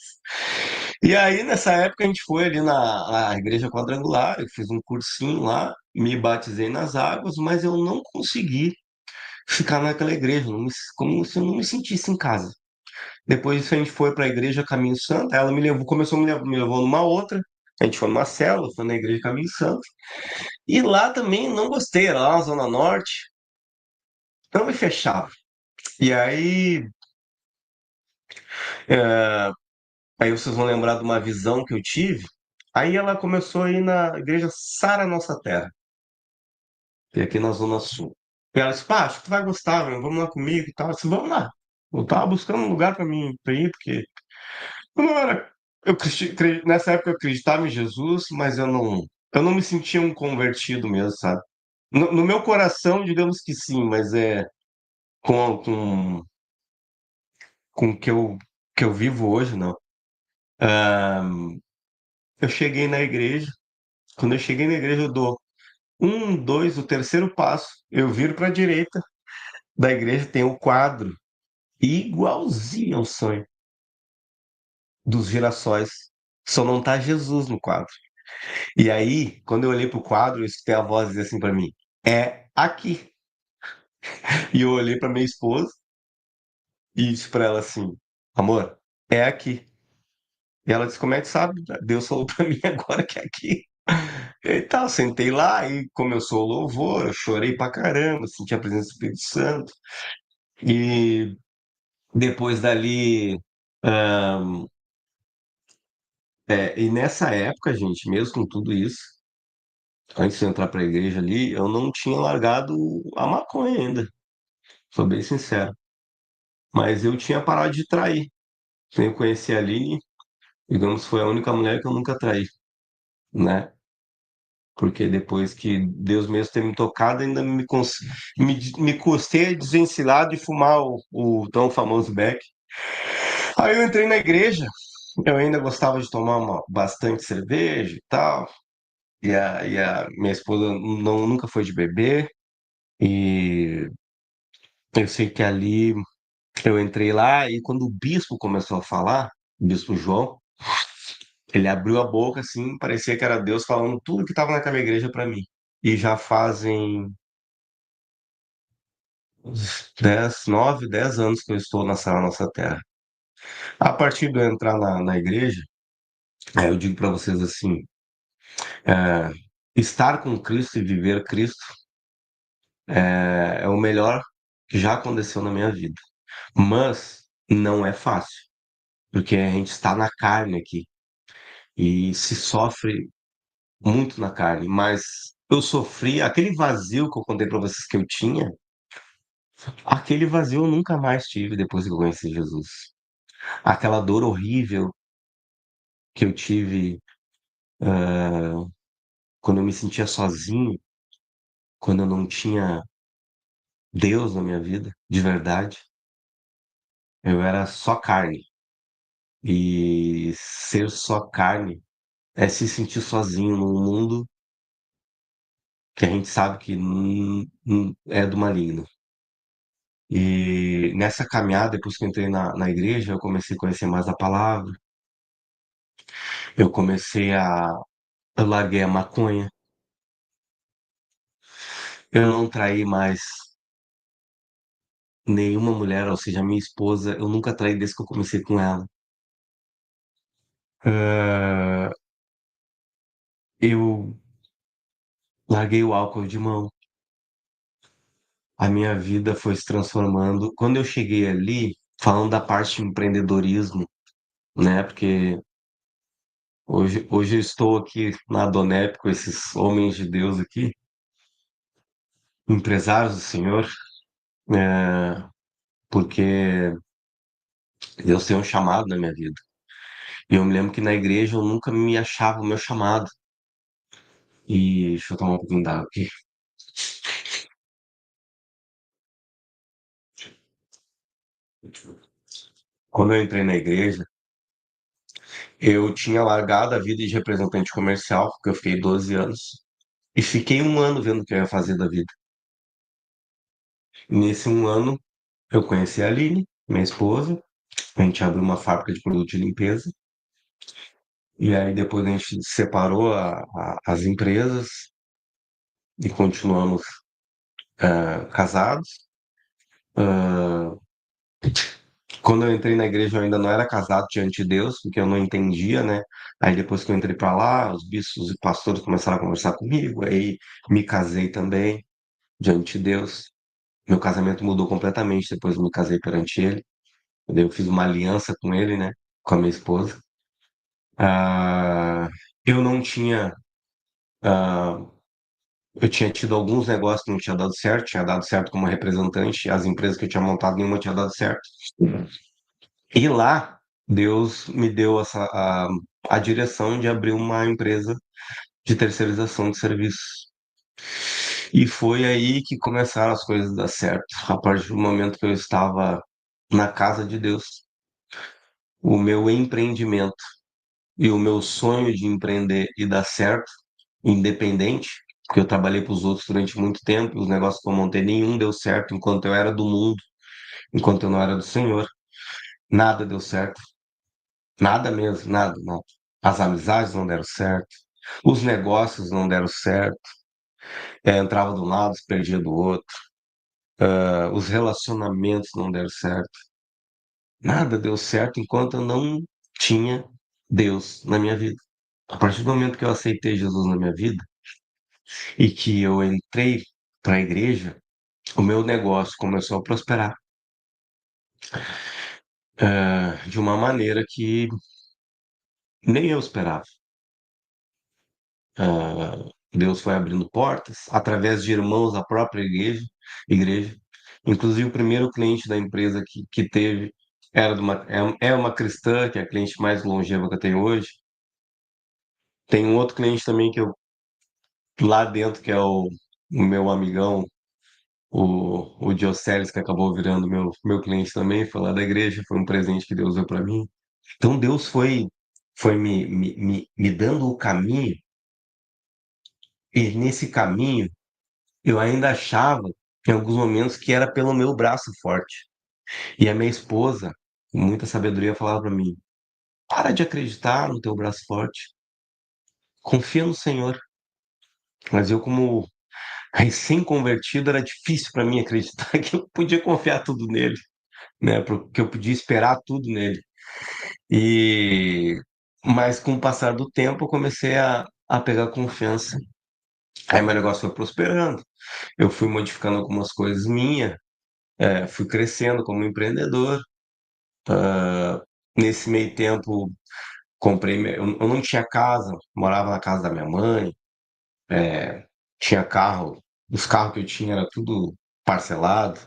E aí, nessa época, a gente foi ali na igreja quadrangular, eu fiz um cursinho lá, me batizei nas águas, mas eu não consegui ficar naquela igreja, como se eu não me sentisse em casa. Depois disso, a gente foi para a igreja Caminho Santo, ela me levou, começou me levou numa outra, a gente foi numa célula, foi na igreja Caminho Santo, e lá também não gostei, era lá na Zona Norte, não me fechava. E aí, é, aí vocês vão lembrar de uma visão que eu tive. Aí ela começou a ir na igreja Sara Nossa Terra, que é aqui na Zona Sul. E ela disse: acho que tu vai gostar, meu, vamos lá comigo e tal. Eu disse: vamos lá. Eu tava buscando um lugar para mim pra ir, porque eu não era. Nessa época eu acreditava em Jesus, mas eu não me sentia um convertido mesmo, sabe? No meu coração, digamos que sim, mas com com o que eu vivo hoje, não. Ah, eu cheguei na igreja. Quando eu cheguei na igreja, eu dou um, dois, o terceiro passo. Eu viro para a direita da igreja, tem o quadro igualzinho ao sonho dos girassóis. Só não tá Jesus no quadro. E aí, quando eu olhei pro quadro, eu escutei a voz dizer assim para mim: é aqui. E eu olhei para minha esposa e disse para ela assim: amor, é aqui. E ela disse: como é que sabe? Deus falou para mim agora que é aqui. E tal, sentei lá e começou o louvor, eu chorei pra caramba, senti a presença do Espírito Santo. E depois dali. ahn, e nessa época, gente, mesmo com tudo isso, antes de eu entrar pra igreja ali, eu não tinha largado a maconha ainda, sou bem sincero. Mas eu tinha parado de trair. Eu conheci a Aline, digamos, foi a única mulher que eu nunca traí, né? Porque depois que Deus mesmo ter me tocado, ainda me custei a desvencilhar de fumar o tão famoso beck. Aí eu entrei na igreja, eu ainda gostava de tomar bastante cerveja e tal, e a minha esposa nunca foi de beber, e eu sei que ali eu entrei lá, e quando o bispo começou a falar, o bispo João, ele abriu a boca assim, parecia que era Deus falando tudo que estava naquela igreja para mim. E já fazem uns 10, 9, 10 anos que eu estou nessa nossa terra. A partir de eu entrar na igreja, eu digo para vocês assim, é, estar com Cristo e viver Cristo é o melhor que já aconteceu na minha vida. Mas não é fácil, porque a gente está na carne aqui e se sofre muito na carne. Mas eu sofri aquele vazio que eu contei para vocês que eu tinha, aquele vazio eu nunca mais tive depois que eu conheci Jesus. Aquela dor horrível que eu tive quando eu me sentia sozinho, quando eu não tinha Deus na minha vida, de verdade, eu era só carne. E ser só carne é se sentir sozinho num mundo que a gente sabe que é do maligno. E nessa caminhada, depois que eu entrei na igreja, eu comecei a conhecer mais a palavra, eu comecei a. Eu larguei a maconha, eu não traí mais nenhuma mulher, ou seja, minha esposa, eu nunca traí desde que eu comecei com ela. Ah, eu larguei o álcool de mão. A minha vida foi se transformando. Quando eu cheguei ali, falando da parte de empreendedorismo, né? Porque hoje eu estou aqui na Adonep com esses homens de Deus aqui, empresários do Senhor, porque Deus tem um chamado na minha vida. E eu me lembro que na igreja eu nunca me achava o meu chamado. E deixa eu tomar um pouquinho d'água aqui. Quando eu entrei na igreja, eu tinha largado a vida de representante comercial, porque eu fiquei 12 anos. E fiquei um ano vendo o que eu ia fazer da vida. Nesse um ano, eu conheci a Aline, minha esposa. A gente abriu uma fábrica de produto de limpeza. E aí depois a gente separou as empresas e continuamos casados. Ah, quando eu entrei na igreja, eu ainda não era casado diante de Deus, porque eu não entendia, né? Aí depois que eu entrei para lá, os bispos e pastores começaram a conversar comigo. Aí me casei também diante de Deus. Meu casamento mudou completamente depois eu me casei perante ele. Daí eu fiz uma aliança com ele, né? Com a minha esposa. Ah, eu não tinha. ah, eu tinha tido alguns negócios que não tinha dado certo, tinha dado certo como representante, as empresas que eu tinha montado, nenhuma tinha dado certo. E lá, Deus me deu a direção de abrir uma empresa de terceirização de serviços. E foi aí que começaram as coisas a dar certo. A partir do momento que eu estava na casa de Deus, o meu empreendimento e o meu sonho de empreender e dar certo, independente, porque eu trabalhei para os outros durante muito tempo, os negócios que eu montei, nenhum deu certo enquanto eu era do mundo, enquanto eu não era do Senhor. Nada deu certo, nada mesmo, nada, nada. As amizades não deram certo, os negócios não deram certo, entrava de um lado, se perdia do outro. os relacionamentos não deram certo. Nada deu certo enquanto eu não tinha Deus na minha vida. A partir do momento que eu aceitei Jesus na minha vida e que eu entrei para a igreja, o meu negócio começou a prosperar, de uma maneira que nem eu esperava. Deus foi abrindo portas através de irmãos da própria igreja. Inclusive, o primeiro cliente da empresa que teve é uma cristã, que é a cliente mais longeva que eu tenho hoje. Tem um outro cliente também lá dentro, que é o meu amigão, o Dioceles, que acabou virando meu cliente também, foi lá da igreja, foi um presente que Deus deu para mim. Então, Deus foi me dando o caminho, e nesse caminho eu ainda achava, em alguns momentos, que era pelo meu braço forte. E a minha esposa, com muita sabedoria, falava para mim: para de acreditar no teu braço forte, confia no Senhor. Mas eu, como recém-convertido, era difícil para mim acreditar que eu podia confiar tudo nele, né? Que eu podia esperar tudo nele. E mas com o passar do tempo, eu comecei a pegar confiança. Aí meu negócio foi prosperando. Eu fui modificando algumas coisas minhas, fui crescendo como empreendedor. Nesse meio tempo, eu não tinha casa, morava na casa da minha mãe, tinha carro, os carros que eu tinha era tudo parcelado.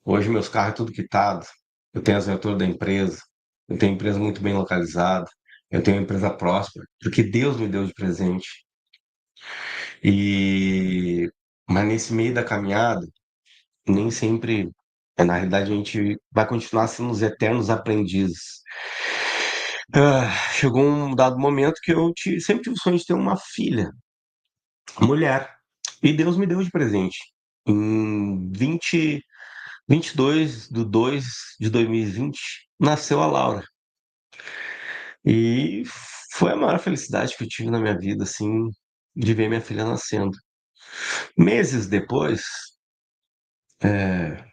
Hoje meus carros é tudo quitado. Eu tenho as viaturas da empresa, eu tenho empresa muito bem localizada, eu tenho uma empresa próspera, porque Deus me deu de presente. E mas nesse meio da caminhada, nem sempre, na realidade, a gente vai continuar sendo os eternos aprendizes. Chegou um dado momento que sempre tive o sonho de ter uma filha, mulher. E Deus me deu de presente. Em 22/2/2020, nasceu a Laura. E foi a maior felicidade que eu tive na minha vida, assim, de ver minha filha nascendo. Meses depois, é,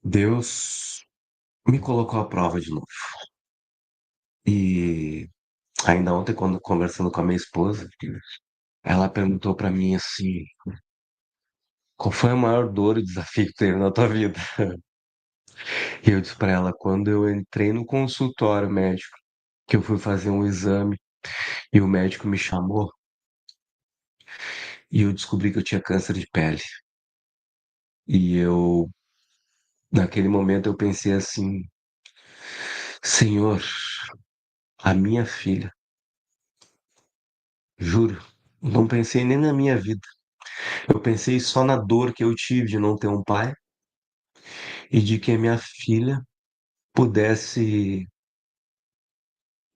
Deus me colocou à prova de novo. E ainda ontem, quando conversando com a minha esposa, ela perguntou pra mim assim: qual foi a maior dor e desafio que teve na tua vida? E eu disse pra ela: quando eu entrei no consultório médico, que eu fui fazer um exame e o médico me chamou e eu descobri que eu tinha câncer de pele. E naquele momento, eu pensei assim: Senhor, a minha filha, juro, não pensei nem na minha vida. Eu pensei só na dor que eu tive de não ter um pai e de que a minha filha pudesse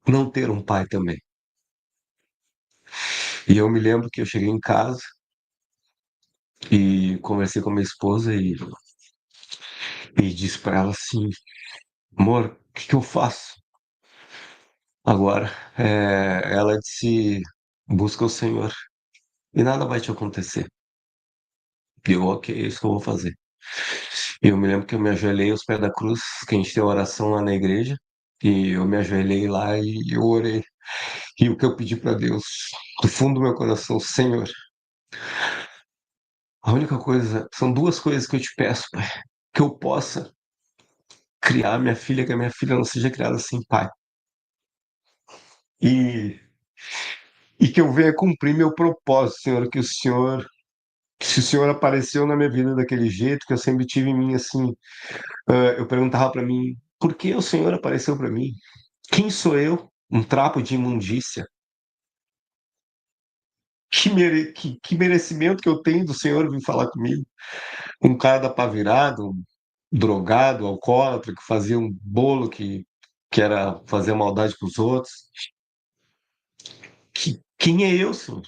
não ter um pai também. E eu me lembro que eu cheguei em casa e conversei com a minha esposa e disse para ela assim: amor, o que eu faço agora? Ela disse: busca o Senhor e nada vai te acontecer. E eu, ok, é isso que eu vou fazer. E eu me lembro que eu me ajoelhei aos pés da cruz, que a gente tem oração lá na igreja, e eu me ajoelhei lá e eu orei. E o que eu pedi para Deus, do fundo do meu coração: Senhor, a única coisa, são duas coisas que eu te peço, Pai: que eu possa criar minha filha, que a minha filha não seja criada sem pai. E, e que eu venha cumprir meu propósito, Senhor, se o Senhor apareceu na minha vida daquele jeito, que eu sempre tive em mim assim, eu perguntava para mim: por que o Senhor apareceu para mim? Quem sou eu? Um trapo de imundícia? Que merecimento que eu tenho do Senhor vir falar comigo? Um cara da pá virado, um drogado, alcoólatra, que fazia um bolo que era fazer maldade com os outros. Quem é eu, Senhor?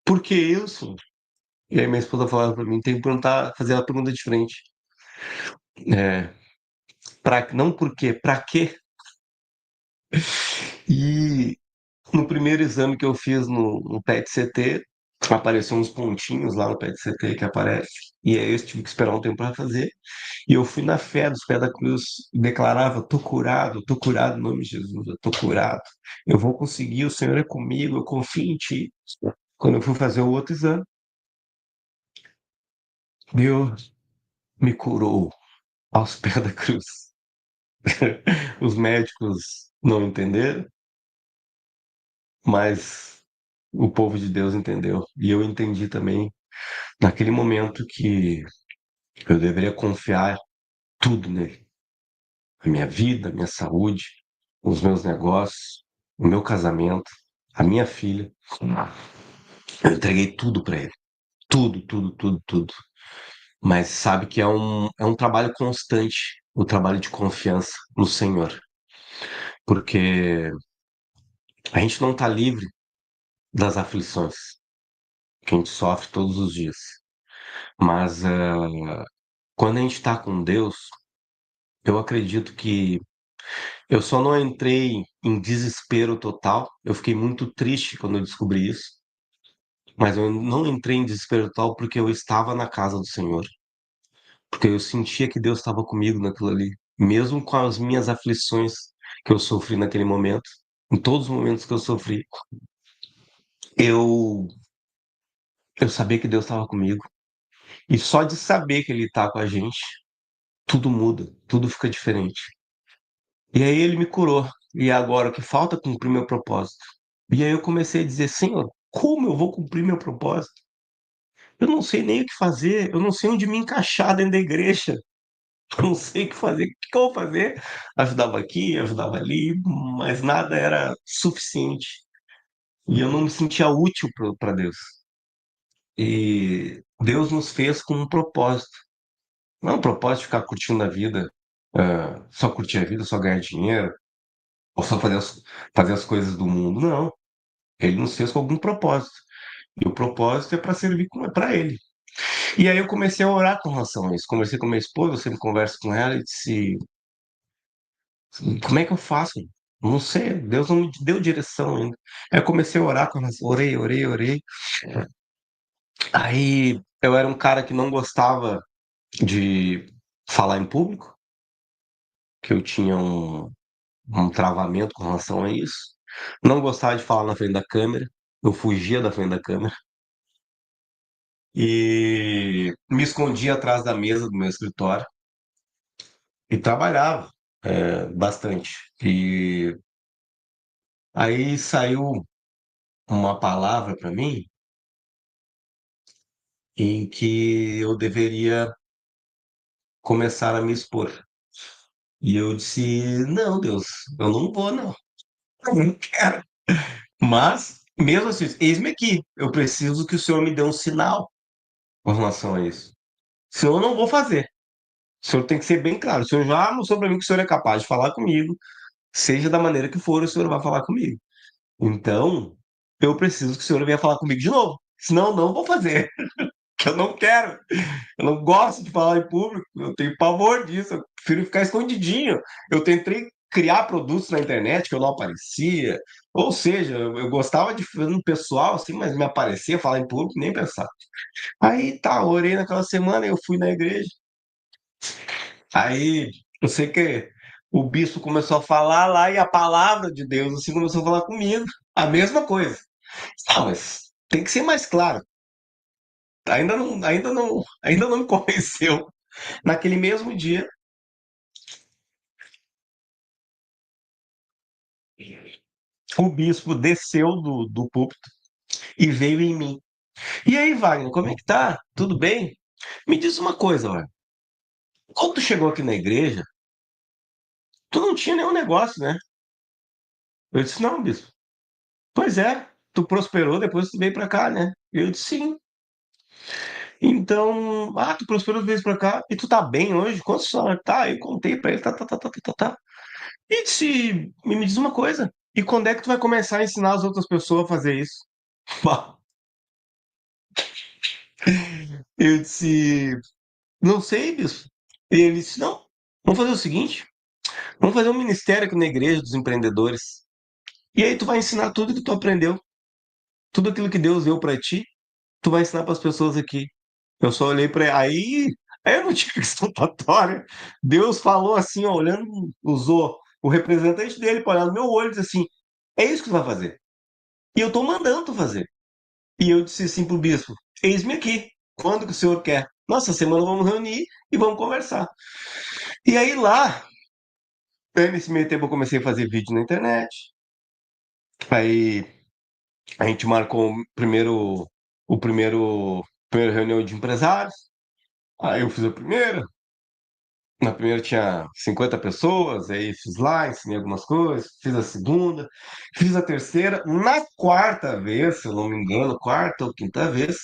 Por que eu, Senhor? E aí minha esposa falava para mim: tem que perguntar, fazer a pergunta diferente. É, não por quê, para quê? E no primeiro exame que eu fiz no PET-CT, apareceu uns pontinhos lá no pé de CT que aparece. E aí eu tive que esperar um tempo para fazer. E eu fui na fé dos pés da cruz e declarava: tô curado em nome de Jesus, eu tô curado. Eu vou conseguir, o Senhor é comigo, eu confio em Ti. Quando eu fui fazer o outro exame, Deus me curou aos pés da cruz. Os médicos não entenderam, mas o povo de Deus entendeu. E eu entendi também, naquele momento, que eu deveria confiar tudo nele. A minha vida, a minha saúde, os meus negócios, o meu casamento, a minha filha. Eu entreguei tudo para ele. Tudo, tudo, tudo, tudo. Mas sabe que é um trabalho constante, o trabalho de confiança no Senhor. Porque a gente não está livre das aflições que a gente sofre todos os dias. Mas quando a gente está com Deus, eu acredito que eu só não entrei em desespero total. Eu fiquei muito triste quando eu descobri isso. Mas eu não entrei em desespero total porque eu estava na casa do Senhor. Porque eu sentia que Deus estava comigo naquilo ali. Mesmo com as minhas aflições que eu sofri naquele momento, em todos os momentos que eu sofri, eu, eu sabia que Deus estava comigo. E só de saber que Ele está com a gente, tudo muda, tudo fica diferente. E aí Ele me curou. E agora o que falta é cumprir meu propósito. E aí eu comecei a dizer: Senhor, como eu vou cumprir meu propósito? Eu não sei nem o que fazer, eu não sei onde me encaixar dentro da igreja. Eu não sei o que fazer. O que eu vou fazer? Ajudava aqui, ajudava ali, mas nada era suficiente. E eu não me sentia útil para Deus. E Deus nos fez com um propósito. Não é um propósito de ficar curtindo a vida, só curtir a vida, só ganhar dinheiro, ou só fazer as coisas do mundo. Não. Ele nos fez com algum propósito. E o propósito é para servir para Ele. E aí eu comecei a orar com relação a isso. Conversei com minha esposa, eu sempre converso com ela e disse: como é que eu faço? Não sei, Deus não me deu direção ainda. Aí eu comecei a orar com relação, orei, orei, orei. Aí eu era um cara que não gostava de falar em público, que eu tinha um travamento com relação a isso. Não gostava de falar na frente da câmera, eu fugia da frente da câmera e me escondia atrás da mesa do meu escritório e trabalhava bastante. E aí saiu uma palavra para mim em que eu deveria começar a me expor. E eu disse: não, Deus, eu não vou, não. Eu não quero. Mas, mesmo assim, eis-me aqui. Eu preciso que o Senhor me dê um sinal com relação a isso. Senão eu não vou fazer. O Senhor tem que ser bem claro. O Senhor já mostrou para mim que o Senhor é capaz de falar comigo, seja da maneira que for, o Senhor vai falar comigo. Então, eu preciso que o Senhor venha falar comigo de novo. Senão, eu não vou fazer. Que eu não quero. Eu não gosto de falar em público. Eu tenho pavor disso. Eu prefiro ficar escondidinho. Eu tentei criar produtos na internet que eu não aparecia. Ou seja, eu gostava de fazer no pessoal, assim, mas me aparecia falar em público, nem pensar. Aí tá, orei naquela semana, eu fui na igreja. Aí eu sei que o bispo começou a falar lá e a palavra de Deus assim começou a falar comigo. A mesma coisa. Ah, mas tem que ser mais claro. Ainda não me convenceu. Naquele mesmo dia, o bispo desceu do púlpito e veio em mim. E aí, Wagner, como é que tá? Tudo bem? Me diz uma coisa, Wagner. Quando tu chegou aqui na igreja, tu não tinha nenhum negócio, né? Eu disse: não, bispo. Pois é, tu prosperou, depois tu veio pra cá, né? Eu disse: sim. Então, tu prosperou, veio pra cá, e tu tá bem hoje? Quantos salários tá? Eu contei pra ele, tá. E disse: me diz uma coisa, e quando é que tu vai começar a ensinar as outras pessoas a fazer isso? Eu disse: não sei, bispo. E ele disse: não, vamos fazer o seguinte: vamos fazer um ministério aqui na igreja dos empreendedores. E aí tu vai ensinar tudo que tu aprendeu, tudo aquilo que Deus deu para ti. tu vai ensinar para as pessoas aqui. Eu só olhei para aí eu não tinha escapatória. Deus falou assim, ó, olhando, usou o representante dele para olhar no meu olho e disse assim: é isso que tu vai fazer. E eu estou mandando tu fazer. E eu disse assim pro bispo: eis-me aqui. Quando que o senhor quer? Nossa, semana vamos reunir e vamos conversar. E aí lá, nesse meio tempo eu comecei a fazer vídeo na internet. Aí a gente marcou primeira reunião de empresários. Aí eu fiz a primeira. Na primeira tinha 50 pessoas, aí fiz lá, ensinei algumas coisas, fiz a segunda, fiz a terceira. Na quarta vez, se eu não me engano, quarta ou quinta vez,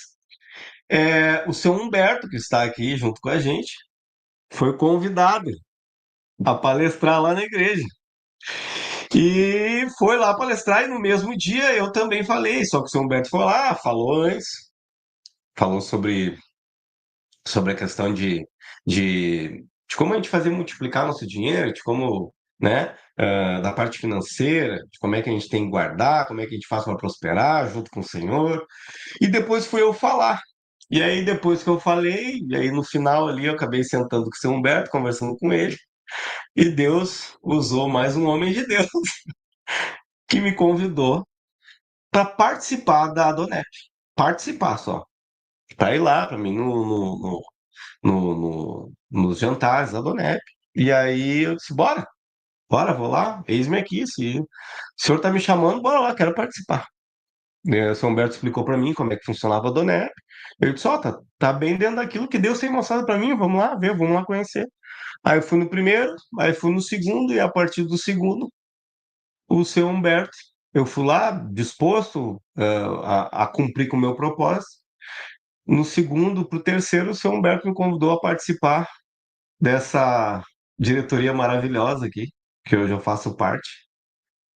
o seu Humberto, que está aqui junto com a gente, foi convidado a palestrar lá na igreja. E foi lá palestrar, e no mesmo dia eu também falei, só que o seu Humberto foi lá, falou antes, falou sobre a questão de como a gente fazer multiplicar nosso dinheiro, de como, né, da parte financeira, de como é que a gente tem que guardar, como é que a gente faz para prosperar junto com o Senhor. E depois fui eu falar. E aí, depois que eu falei, e aí no final ali eu acabei sentando com o seu Humberto, conversando com ele, e Deus usou mais um homem de Deus que me convidou para participar da Adonep. Participar só. Para ir lá, para mim, nos jantares da Donep. E aí eu disse, bora, vou lá, eis-me aqui, se o senhor está me chamando, bora lá, quero participar. O São Humberto explicou para mim como é que funcionava a Donep. Eu disse, ó, tá bem dentro daquilo que Deus tem mostrado para mim, vamos lá ver, vamos lá conhecer. Aí eu fui no primeiro, aí fui no segundo, e a partir do segundo, o seu Humberto, eu fui lá disposto a cumprir com o meu propósito. No segundo, para o terceiro, o seu Humberto me convidou a participar dessa diretoria maravilhosa aqui, que hoje eu faço parte.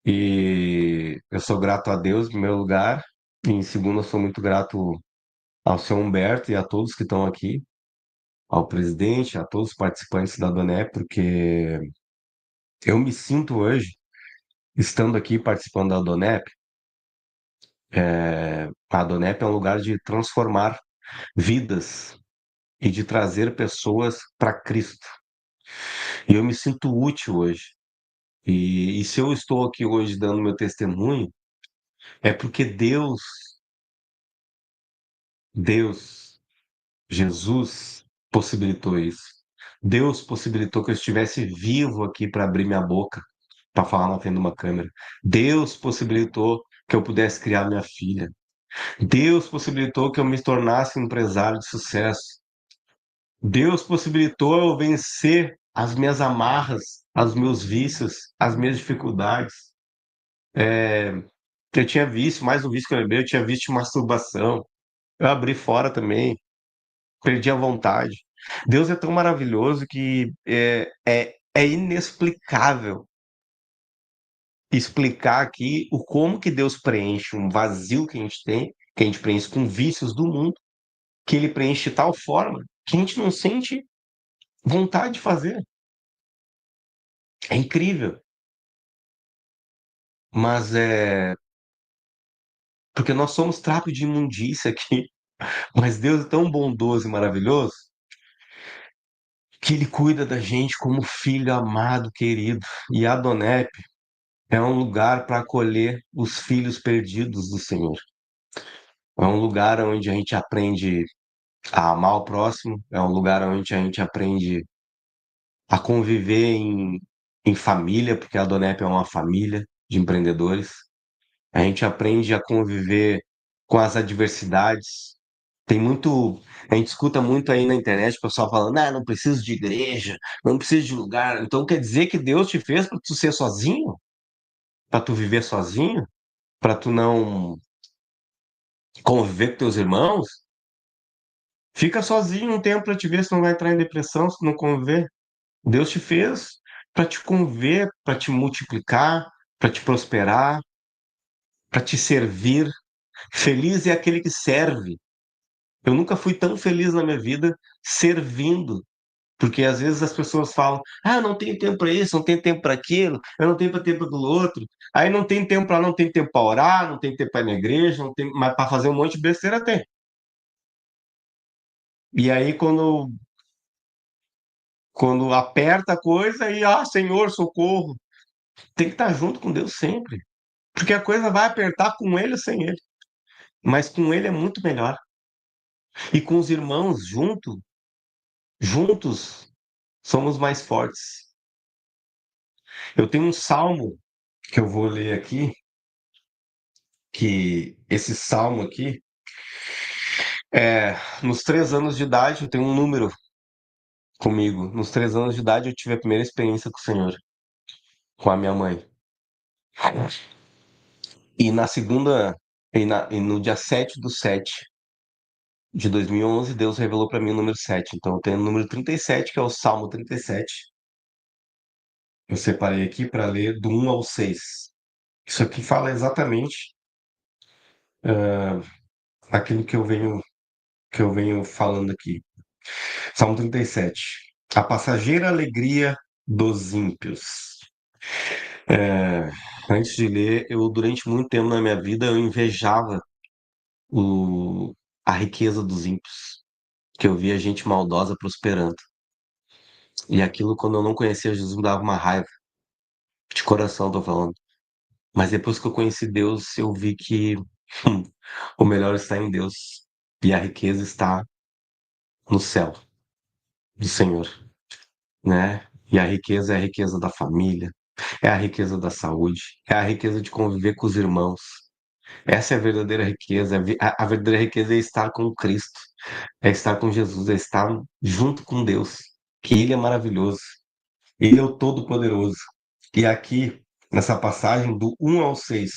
E eu sou grato a Deus, em primeiro lugar. E em segundo, eu sou muito grato ao seu Humberto e a todos que estão aqui, ao presidente, a todos os participantes da Doné, porque eu me sinto hoje, estando aqui participando da Donep, a Donep é um lugar de transformar vidas e de trazer pessoas para Cristo. E eu me sinto útil hoje. E se eu estou aqui hoje dando meu testemunho, é porque Deus, Jesus possibilitou isso. Deus possibilitou que eu estivesse vivo aqui para abrir minha boca, para falar na frente de uma câmera. Deus possibilitou que eu pudesse criar minha filha. Deus possibilitou que eu me tornasse um empresário de sucesso. Deus possibilitou eu vencer as minhas amarras, os meus vícios, as minhas dificuldades. Eu tinha vício, mais um vício que eu lembrei, eu tinha vício de masturbação. Eu abri fora também, perdi a vontade. Deus é tão maravilhoso que é inexplicável explicar aqui o como que Deus preenche um vazio que a gente tem, que a gente preenche com vícios do mundo, que ele preenche de tal forma que a gente não sente vontade de fazer. É incrível. Mas é porque nós somos trapo de imundícia aqui, mas Deus é tão bondoso e maravilhoso que ele cuida da gente como filho amado, querido. E Adonep é um lugar para acolher os filhos perdidos do Senhor. É um lugar onde a gente aprende a amar o próximo, é um lugar onde a gente aprende a conviver em família, porque a Adonep é uma família de empreendedores. A gente aprende a conviver com as adversidades. Tem muito, a gente escuta muito aí na internet o pessoal falando, não preciso de igreja, não preciso de lugar. Então quer dizer que Deus te fez para tu ser sozinho? Para tu viver sozinho? Para tu não conviver com teus irmãos? Fica sozinho um tempo para te ver se não vai entrar em depressão, se não conviver. Deus te fez para te conviver, para te multiplicar, para te prosperar, para te servir. Feliz é aquele que serve. Eu nunca fui tão feliz na minha vida servindo. Porque às vezes as pessoas falam: ah, eu não tenho tempo para isso, não tenho tempo para aquilo, eu não tenho tempo para aquilo outro. Aí não tem tempo para orar, não tem tempo para ir na igreja, não tem, mas para fazer um monte de besteira tem. E aí, quando aperta a coisa, aí, Senhor, socorro. Tem que estar junto com Deus sempre. Porque a coisa vai apertar com ele ou sem ele. Mas com ele é muito melhor. E com os irmãos juntos, somos mais fortes. Eu tenho um salmo que eu vou ler aqui, que esse salmo aqui nos 3 anos de idade, eu tenho um número comigo. Nos 3 anos de idade, eu tive a primeira experiência com o Senhor, com a minha mãe. E na segunda, e no dia 7/7/2011, Deus revelou para mim o número 7. Então, eu tenho o número 37, que é o Salmo 37. Eu separei aqui para ler do 1 ao 6. Isso aqui fala exatamente aquilo que eu venho falando aqui. Salmo 37. A passageira alegria dos ímpios. É, Antes de ler, durante muito tempo na minha vida, eu invejava o, a riqueza dos ímpios, que eu via gente maldosa prosperando. E aquilo, quando eu não conhecia Jesus, me dava uma raiva. De coração, tô falando. Mas depois que eu conheci Deus, eu vi que o melhor está em Deus. E a riqueza está no céu do Senhor, né? E a riqueza é a riqueza da família, é a riqueza da saúde, é a riqueza de conviver com os irmãos. Essa é a verdadeira riqueza. A verdadeira riqueza é estar com Cristo, é estar com Jesus, é estar junto com Deus, que Ele é maravilhoso, Ele é o Todo-Poderoso. E aqui, nessa passagem do 1 ao 6,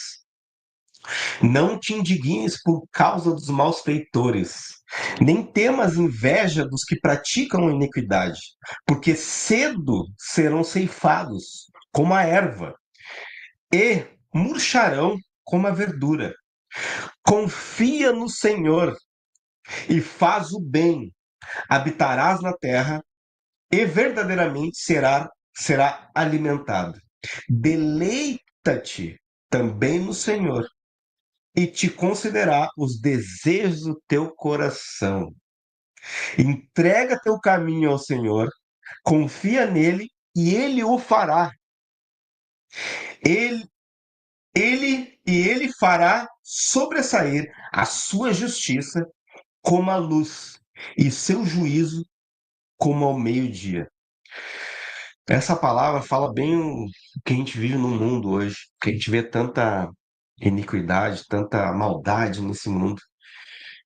não te indignes por causa dos malfeitores, nem temas inveja dos que praticam a iniquidade, porque cedo serão ceifados como a erva e murcharão como a verdura. Confia no Senhor e faz o bem, habitarás na terra e verdadeiramente será alimentado. Deleita-te também no Senhor e te concederá os desejos do teu coração. Entrega teu caminho ao Senhor, confia nele e ele o fará. Ele, ele fará sobressair a sua justiça como a luz e seu juízo como ao meio-dia. Essa palavra fala bem o que a gente vive no mundo hoje, que a gente vê tanta iniquidade, tanta maldade nesse mundo.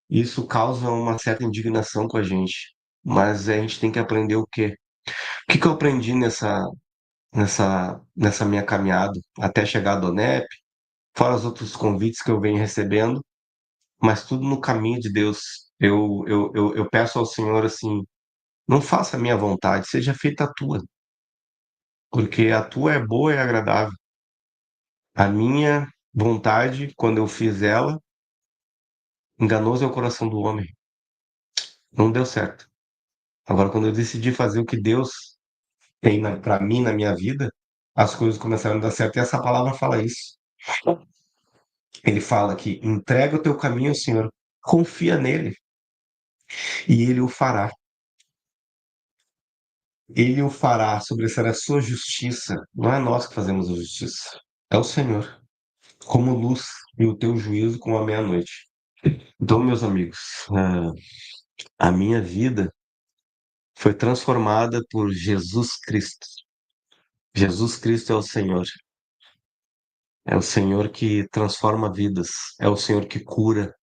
Isso causa uma certa indignação com a gente. Mas a gente tem que aprender o quê? O que que eu aprendi nessa minha caminhada até chegar à Donep, fora os outros convites que eu venho recebendo, mas tudo no caminho de Deus. Eu peço ao Senhor assim, não faça a minha vontade, seja feita a tua, porque a tua é boa e agradável. A minha vontade, quando eu fiz ela, enganoso é o coração do homem. Não deu certo. Agora, quando eu decidi fazer o que Deus tem para mim na minha vida, as coisas começaram a dar certo. E essa palavra fala isso. Ele fala que entrega o teu caminho ao Senhor, confia nele e ele o fará. Ele o fará sobressair a sua justiça. Não é nós que fazemos a justiça, é o Senhor. Como luz e o teu juízo como a meia-noite. Então, meus amigos, a minha vida foi transformada por Jesus Cristo. Jesus Cristo é o Senhor. É o Senhor que transforma vidas. É o Senhor que cura.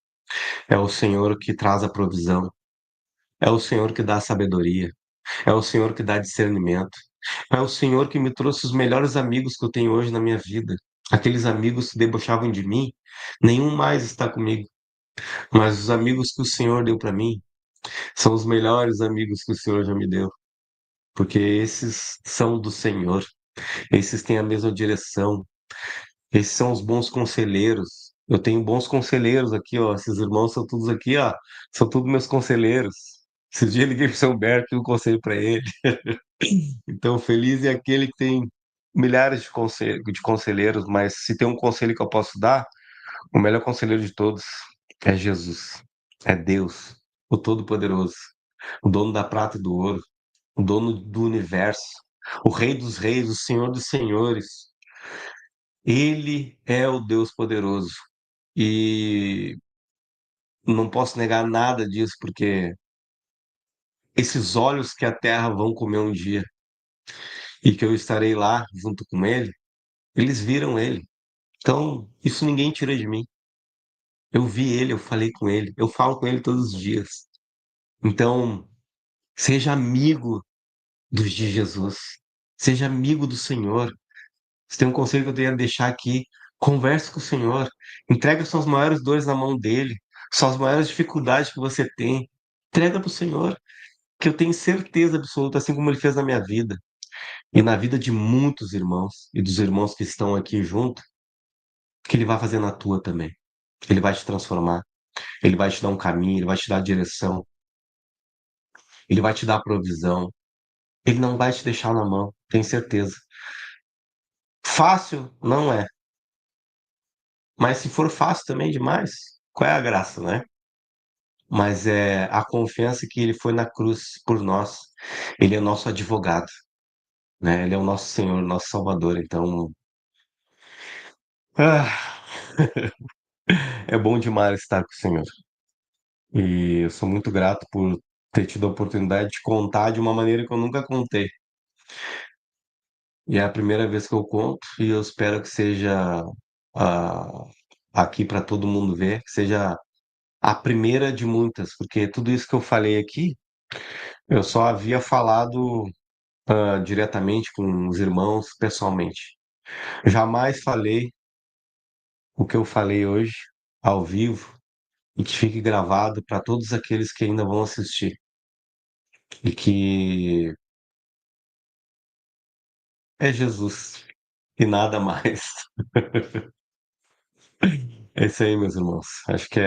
É o Senhor que traz a provisão. É o Senhor que dá a sabedoria. É o Senhor que dá discernimento. É o Senhor que me trouxe os melhores amigos que eu tenho hoje na minha vida. Aqueles amigos que debochavam de mim, nenhum mais está comigo. Mas os amigos que o Senhor deu para mim são os melhores amigos que o Senhor já me deu. Porque esses são do Senhor. Esses têm a mesma direção. Esses são os bons conselheiros. Eu tenho bons conselheiros aqui, ó. Esses irmãos são todos aqui, ó. São todos meus conselheiros. Esses dias eu liguei pro São Berto e um conselho para ele. Então, feliz é aquele que tem milhares de conselheiros, mas se tem um conselho que eu posso dar, o melhor conselheiro de todos é Jesus, é Deus, o Todo-Poderoso. o dono da prata e do ouro, o dono do universo, o Rei dos reis, o Senhor dos senhores. Ele é o Deus poderoso. E não posso negar nada disso, porque esses olhos que a terra vão comer um dia e que eu estarei lá junto com ele, eles viram ele. Então, isso ninguém tira de mim. Eu vi ele, eu falei com ele, eu falo com ele todos os dias. Então, seja amigo dos de Jesus, seja amigo do Senhor. Se tem um conselho que eu tenho a deixar aqui, converse com o Senhor, entrega suas maiores dores na mão dele, suas maiores dificuldades que você tem, entrega para o Senhor, que eu tenho certeza absoluta, assim como ele fez na minha vida e na vida de muitos irmãos e dos irmãos que estão aqui junto, que ele vai fazer na tua também. Ele vai te transformar, ele vai te dar um caminho, ele vai te dar direção, ele vai te dar provisão, ele não vai te deixar na mão, tenho certeza. Fácil não é, mas se for fácil também demais, qual é a graça, né? Mas é a confiança que ele foi na cruz por nós. Ele é nosso advogado, né? Ele é o nosso Senhor, nosso Salvador. Então, ah, é bom demais estar com o Senhor. E eu sou muito grato por ter tido a oportunidade de contar de uma maneira que eu nunca contei. E é a primeira vez que eu conto, e eu espero que seja ah, aqui para todo mundo ver, que seja a primeira de muitas, porque tudo isso que eu falei aqui, eu só havia falado diretamente com os irmãos, pessoalmente. Jamais falei o que eu falei hoje, ao vivo, e que fique gravado para todos aqueles que ainda vão assistir. E que é Jesus e nada mais. É isso aí, meus irmãos. Acho que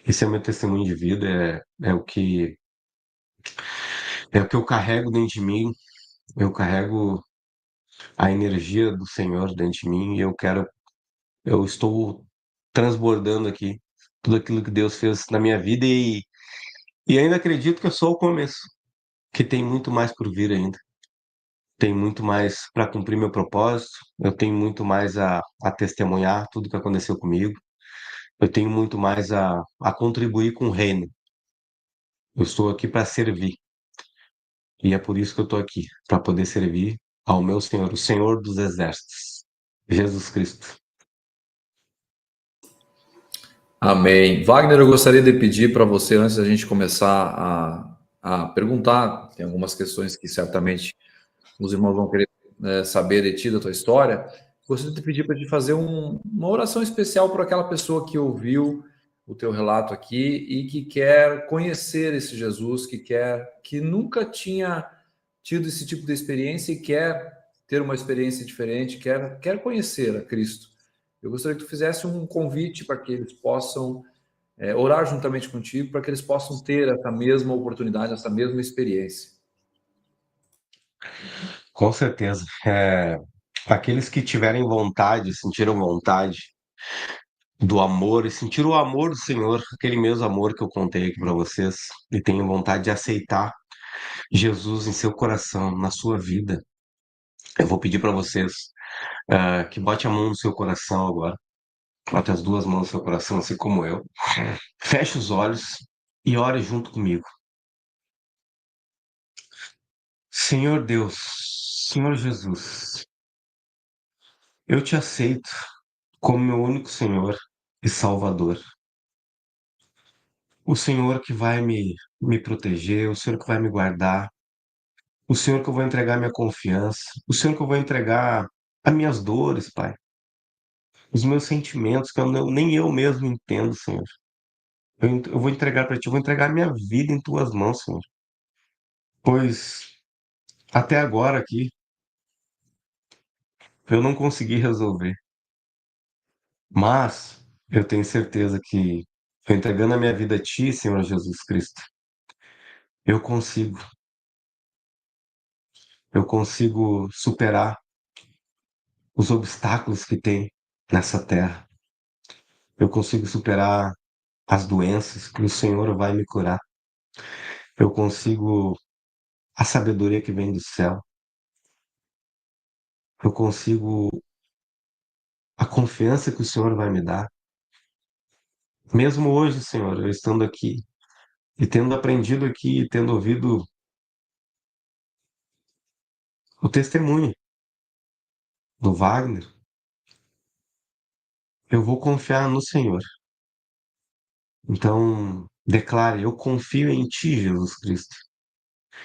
esse é o meu testemunho de vida, é o que eu carrego dentro de mim. Eu carrego a energia do Senhor dentro de mim e eu estou transbordando aqui tudo aquilo que Deus fez na minha vida e ainda acredito que eu sou o começo, que tem muito mais por vir ainda. Tem muito mais para cumprir meu propósito, eu tenho muito mais a testemunhar tudo que aconteceu comigo, eu tenho muito mais a contribuir com o reino. Eu estou aqui para servir e é por isso que eu estou aqui, para poder servir ao meu Senhor, o Senhor dos Exércitos, Jesus Cristo. Amém. Wagner, eu gostaria de pedir para você, antes da gente começar a perguntar, tem algumas questões que certamente os irmãos vão querer saber de ti, da tua história. Gostaria de pedir para te fazer uma oração especial para aquela pessoa que ouviu o teu relato aqui e que quer conhecer esse Jesus, que nunca tinha tido esse tipo de experiência e quer ter uma experiência diferente, quer conhecer a Cristo. Eu gostaria que tu fizesse um convite para que eles possam orar juntamente contigo, para que eles possam ter essa mesma oportunidade, essa mesma experiência. Com certeza. Aqueles que tiverem vontade, sentiram vontade do amor e sentiram o amor do Senhor, aquele mesmo amor que eu contei aqui para vocês, e tenham vontade de aceitar Jesus em seu coração, na sua vida, eu vou pedir para vocês que bote a mão no seu coração agora, bote as duas mãos no seu coração, assim como eu. Feche os olhos e ore junto comigo. Senhor Deus, Senhor Jesus, eu te aceito como meu único Senhor e Salvador. O Senhor que vai me proteger, o Senhor que vai me guardar, o Senhor que eu vou entregar minha confiança, o Senhor que eu vou entregar as minhas dores, Pai, os meus sentimentos que nem eu mesmo entendo, Senhor. Eu vou entregar para Ti, eu vou entregar minha vida em Tuas mãos, Senhor. Pois até agora aqui eu não consegui resolver, mas eu tenho certeza que eu entregando a minha vida a Ti, Senhor Jesus Cristo, eu consigo, eu consigo superar os obstáculos que tem nessa terra. Eu consigo superar as doenças que o Senhor vai me curar. eu consigo a sabedoria que vem do céu, eu consigo a confiança que o Senhor vai me dar. Mesmo hoje, Senhor, eu estando aqui e tendo aprendido aqui, e tendo ouvido o testemunho do Wagner, eu vou confiar no Senhor. Então, declare: eu confio em Ti, Jesus Cristo.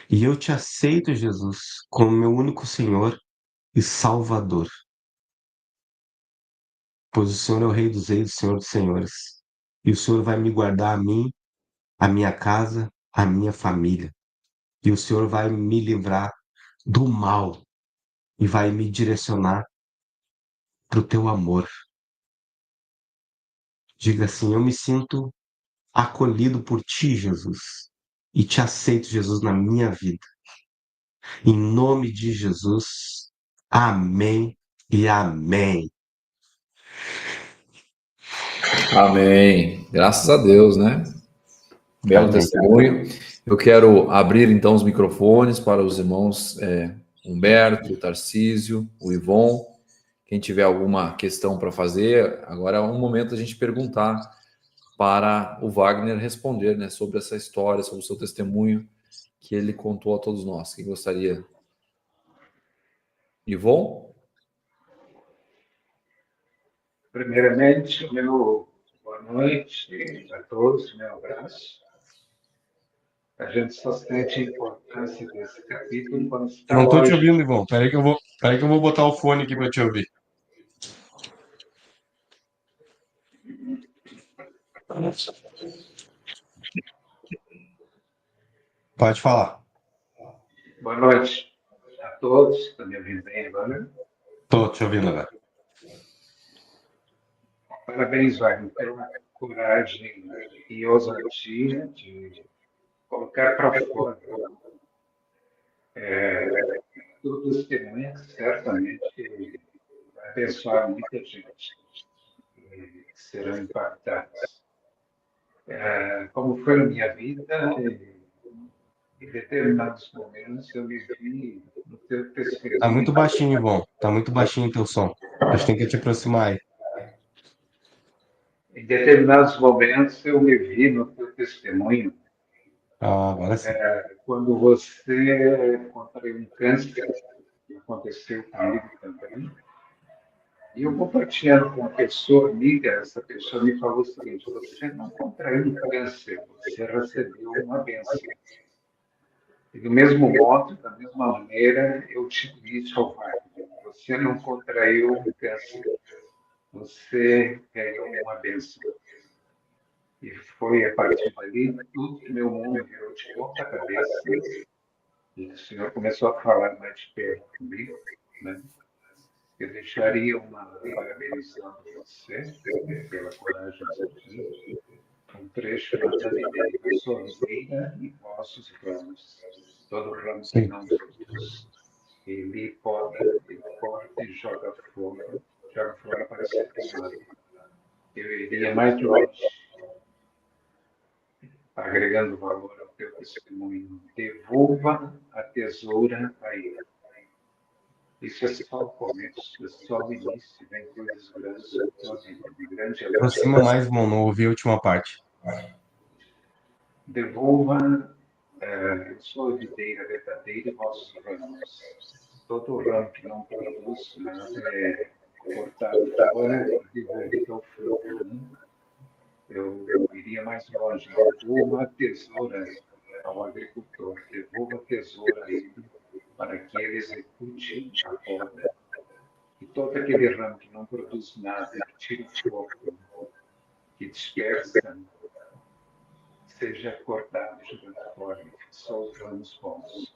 E eu te aceito, Jesus, como meu único Senhor e Salvador. Pois o Senhor é o Rei dos Reis, o Senhor dos Senhores. E o Senhor vai me guardar a mim, a minha casa, a minha família. E o Senhor vai me livrar do mal e vai me direcionar para o teu amor. Diga assim: eu me sinto acolhido por ti, Jesus, e te aceito, Jesus, na minha vida. Em nome de Jesus, amém e amém. Amém. Graças a Deus, né? Belo Amém. testemunho. Eu quero abrir então os microfones para os irmãos Humberto, o Tarcísio, o Ivon. Quem tiver alguma questão para fazer, agora é um momento a gente perguntar para o Wagner responder, né, sobre essa história, sobre o seu testemunho que ele contou a todos nós. Quem gostaria? Ivon? Primeiramente, meu boa noite a todos, meu abraço. A gente só sente a importância desse capítulo quando está Não estou te longe. ouvindo, Ivon. Peraí que eu vou botar o fone aqui para te ouvir. Pode falar. Boa noite a todos. Está me ouvindo bem agora? Estou te ouvindo agora. Parabéns, Wagner, pela coragem e ousadia de colocar para fora tudo testemunha que certamente vai abençoar muita gente e serão impactados. Como foi na minha vida, em determinados momentos eu me vi no teu Tá muito testemunho. baixinho, Ivon. Tá muito baixinho o teu som. Acho que tem que te aproximar aí. Em determinados momentos eu me vi no teu testemunho Ah, agora sim. quando você contraiu um câncer, que aconteceu comigo também. E eu compartilhando com uma pessoa amiga, essa pessoa me falou o seguinte: você não contraiu um câncer, você recebeu uma bênção. E do mesmo modo, da mesma maneira, eu te disse ao Wagner: você não contraiu um câncer, você ganhou uma bênção. E foi a partir dali tudo que meu mundo virou de ponta cabeça. E o Senhor começou a falar mais de perto comigo, né? Eu deixaria uma parabenizando você pela coragem que você tinha. Um trecho lá da videira. Eu sou a videira e vossos ramos. Todo ramo que não produz, ele poda, ele corta e joga fora para ser queimado. Eu iria mais longe, agregando valor ao teu testemunho. Devolva a tesoura a ele. Isso é só o começo, é só o início, vem coisas grandes na tua vida, de grande Aproxima alegria. mais, Ivon. Não ouvi a última parte. Devolva, eu sou a videira verdadeira e vossos ramos. Todo ramo que não produz nada é cortado fora e devolvido ao fruto. Né? Eu iria mais longe. Devolva a tesoura ao agricultor, devolva a tesoura a ele, para que ele execute a poda. E todo aquele ramo que não produz nada, que tira o fogo, que dispersa, seja cortado e jogado fora, só os ramos bons.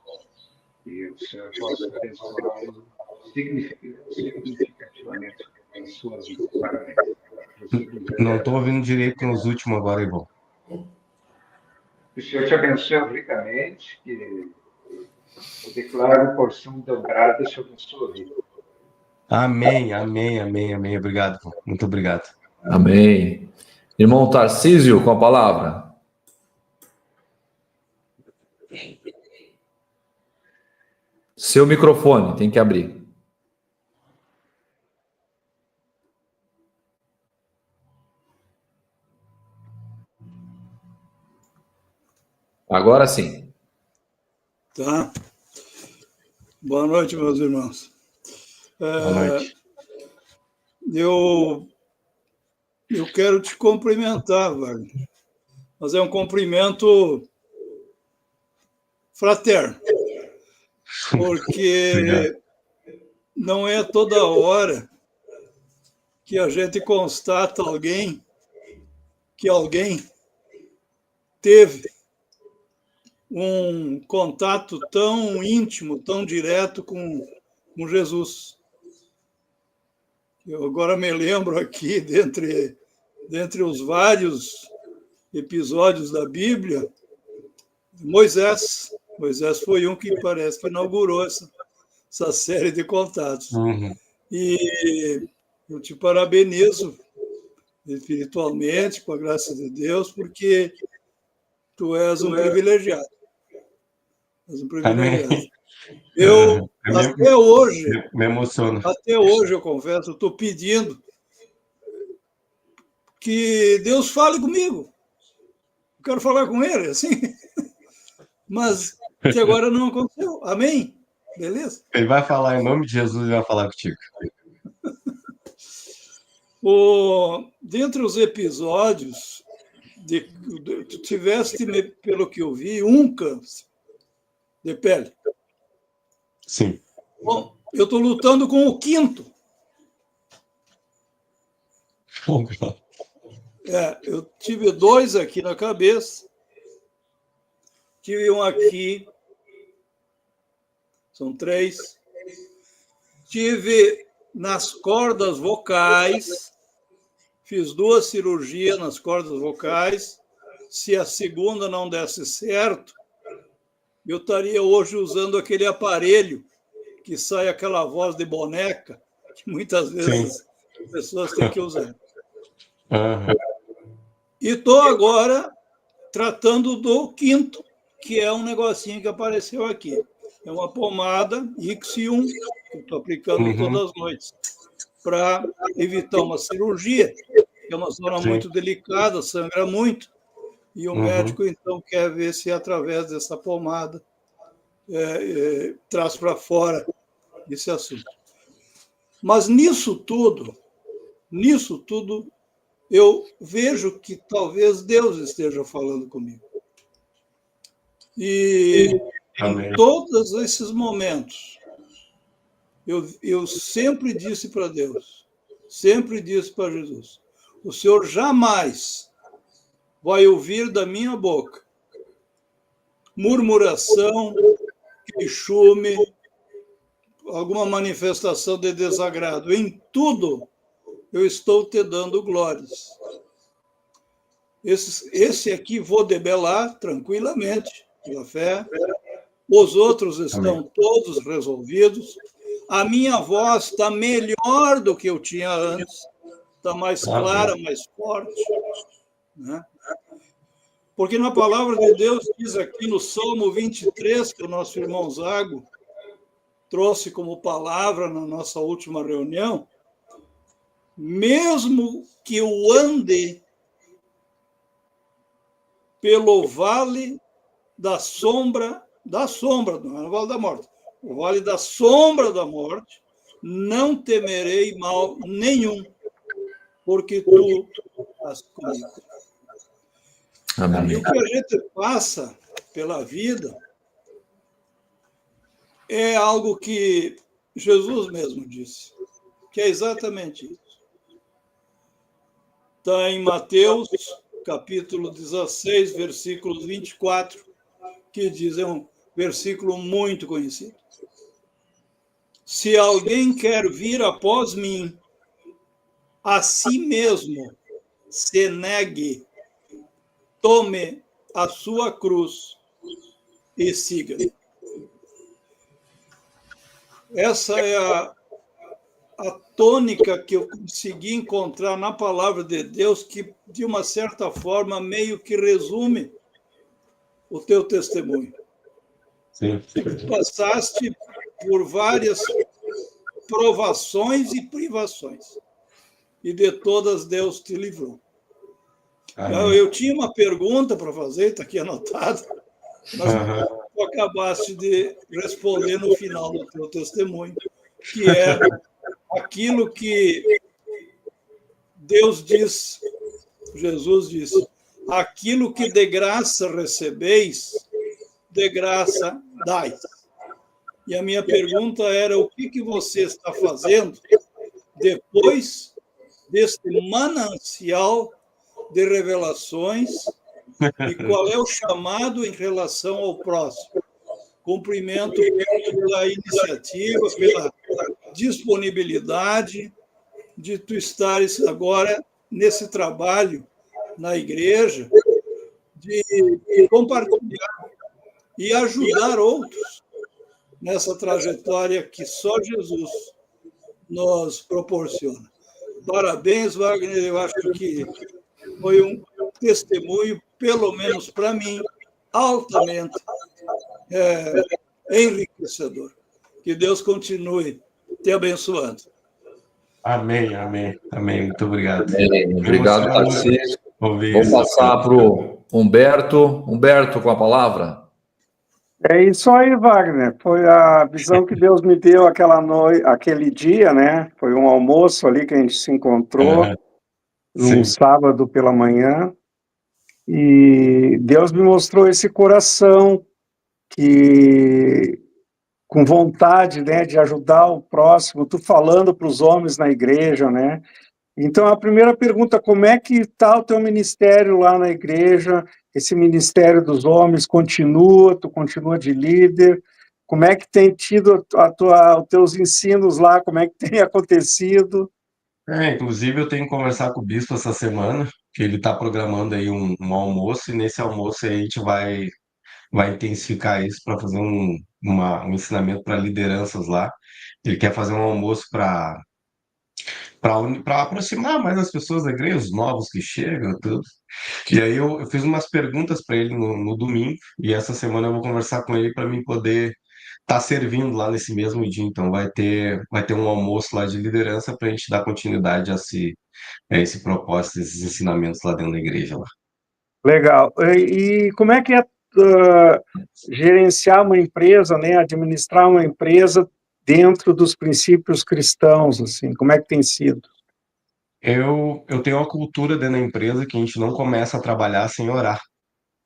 E o Senhor possa abençoá-lo significativamente na sua vida. Parabéns. Não estou ouvindo direito nos últimos agora, Ivon. Que o Senhor te abençoe ricamente, que eu declaro porção dobrada sobre a sua vida. Amém, amém, amém, amém. Obrigado, Ivon. Muito obrigado. Amém. Irmão Tarcísio, com a palavra. Seu microfone tem que abrir. Agora sim. Tá. Boa noite, meus irmãos. Boa noite. Eu quero te cumprimentar, Wagner, mas é um cumprimento fraterno, porque não é toda hora que a gente constata que alguém teve um contato tão íntimo, tão direto com Jesus. Eu agora me lembro aqui, dentre os vários episódios da Bíblia, Moisés. Moisés foi um que parece que inaugurou essa série de contatos. Uhum. E eu te parabenizo espiritualmente, com a graça de Deus, porque tu és um privilegiado. És um privilegiado. Amém. Eu, até hoje, me emociono. Até hoje, eu confesso, estou pedindo que Deus fale comigo. Eu quero falar com ele, assim. Mas que agora não aconteceu. Amém? Beleza? Ele vai falar em nome de Jesus e vai falar contigo. Dentre os episódios, tu tiveste, pelo que eu vi, um câncer de pele. Sim. Bom, eu estou lutando com o 5º. Eu tive 2 aqui na cabeça, tive um aqui, são 3. Tive nas cordas vocais, fiz 2 cirurgias nas cordas vocais. Se a segunda não desse certo, eu estaria hoje usando aquele aparelho que sai aquela voz de boneca, que muitas vezes as pessoas têm que usar. Uhum. E estou agora tratando do 5º, que é um negocinho que apareceu aqui. É uma pomada Ixium, que eu estou aplicando todas as noites, para evitar uma cirurgia, que é uma zona muito delicada, sangra muito, e o médico, então, quer ver se, através dessa pomada, traz para fora esse assunto. Mas nisso tudo, eu vejo que talvez Deus esteja falando comigo. E em todos esses momentos, eu sempre disse para Deus, sempre disse para Jesus, o Senhor jamais vai ouvir da minha boca murmuração, queixume, alguma manifestação de desagrado. Em tudo, eu estou te dando glórias. Esse aqui vou debelar tranquilamente, pela fé. Os outros estão todos resolvidos. A minha voz está melhor do que eu tinha antes. Está mais clara, mais forte. Né? Porque na palavra de Deus diz aqui no Salmo 23, que o nosso irmão Zago trouxe como palavra na nossa última reunião, mesmo que eu ande pelo vale da sombra, não é o vale da morte, o vale da sombra da morte, não temerei mal nenhum, porque tu estás comigo. Amém. E o que a gente passa pela vida é algo que Jesus mesmo disse, que é exatamente isso. Está em Mateus, capítulo 16, versículos 24, que diz, é um versículo muito conhecido. Se alguém quer vir após mim, a si mesmo se negue, tome a sua cruz e siga. Essa é a tônica que eu consegui encontrar na palavra de Deus, que, de uma certa forma, meio que resume o teu testemunho. Sim. Tu passaste por várias provações e privações, e de todas Deus te livrou. Amém. Eu tinha uma pergunta para fazer, está aqui anotado, mas Aham. tu acabaste de responder no final do teu testemunho, que é aquilo que Deus diz, Jesus disse, aquilo que de graça recebeis, de graça dai. E a minha pergunta era, o que você está fazendo depois deste manancial de revelações e qual é o chamado em relação ao próximo? Cumprimento pela iniciativa, pela disponibilidade de tu estares agora nesse trabalho na igreja, de compartilhar e ajudar outros nessa trajetória que só Jesus nos proporciona. Parabéns, Wagner. Eu acho que foi um testemunho, pelo menos para mim, altamente enriquecedor. Que Deus continue te abençoando. Amém, amém, amém. Muito obrigado. Obrigado, Emocionado Tarcísio. ouvir Vou isso. passar para o Humberto. Humberto, com a palavra. É isso aí, Wagner. Foi a visão que Deus me deu aquela noite, aquele dia, né? Foi um almoço ali que a gente se encontrou, Aham. num Sim. sábado pela manhã, e Deus me mostrou esse coração que com vontade, né, de ajudar o próximo, tu falando para os homens na igreja, né? Então, a primeira pergunta, como é que está o teu ministério lá na igreja? Esse ministério dos homens continua, tu continua de líder? Como é que tem tido os teus ensinos lá? Como é que tem acontecido? Inclusive eu tenho que conversar com o bispo essa semana, que ele está programando aí um almoço, e nesse almoço aí a gente vai intensificar isso para fazer um ensinamento para lideranças lá. Ele quer fazer um almoço para aproximar mais as pessoas da igreja, os novos que chegam, tudo. E aí eu fiz umas perguntas para ele no domingo, e essa semana eu vou conversar com ele para mim poder estar servindo lá nesse mesmo dia. Então vai ter um almoço lá de liderança para a gente dar continuidade a esse propósito, esses ensinamentos lá dentro da igreja lá. Legal. E como é que é gerenciar uma empresa, né, administrar uma empresa dentro dos princípios cristãos, assim? Como é que tem sido? Eu tenho uma cultura dentro da empresa que a gente não começa a trabalhar sem orar.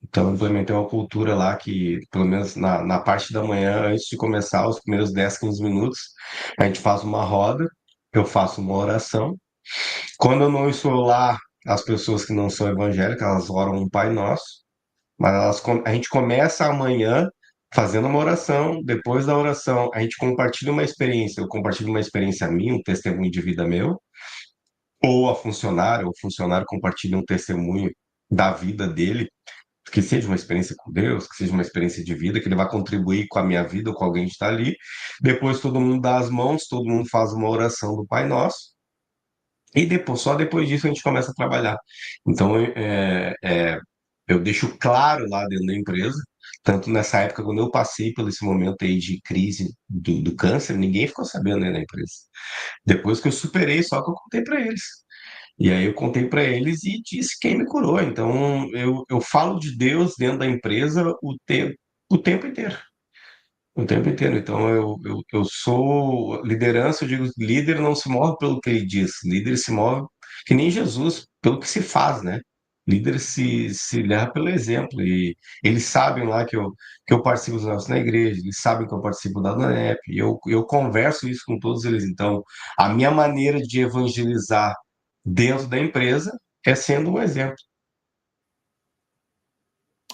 Então, eu implementei uma cultura lá que, pelo menos na parte da manhã, antes de começar, os primeiros 10, 15 minutos, a gente faz uma roda, eu faço uma oração. Quando eu não estou lá, as pessoas que não são evangélicas, elas oram um Pai Nosso, mas a gente começa amanhã fazendo uma oração, depois da oração, a gente compartilha uma experiência, eu compartilho uma experiência minha, um testemunho de vida meu, ou a funcionária, ou o funcionário compartilha um testemunho da vida dele, que seja uma experiência com Deus, que seja uma experiência de vida, que ele vai contribuir com a minha vida ou com alguém que está ali. Depois todo mundo dá as mãos, todo mundo faz uma oração do Pai Nosso, e depois, só depois disso a gente começa a trabalhar. Então, eu deixo claro lá dentro da empresa, tanto nessa época, quando eu passei por esse momento aí de crise do câncer, ninguém ficou sabendo, né, na empresa. Depois que eu superei, só que eu contei para eles. E aí eu contei para eles e disse quem me curou. Então eu falo de Deus dentro da empresa o tempo inteiro. O tempo inteiro. Então eu sou liderança, eu digo, líder não se move pelo que ele diz, líder se move, que nem Jesus, pelo que se faz, né? Líder se leva pelo exemplo. E eles sabem lá que eu participo dos negócios na igreja, eles sabem que eu participo da ANEP, e eu converso isso com todos eles. Então, a minha maneira de evangelizar dentro da empresa é sendo um exemplo.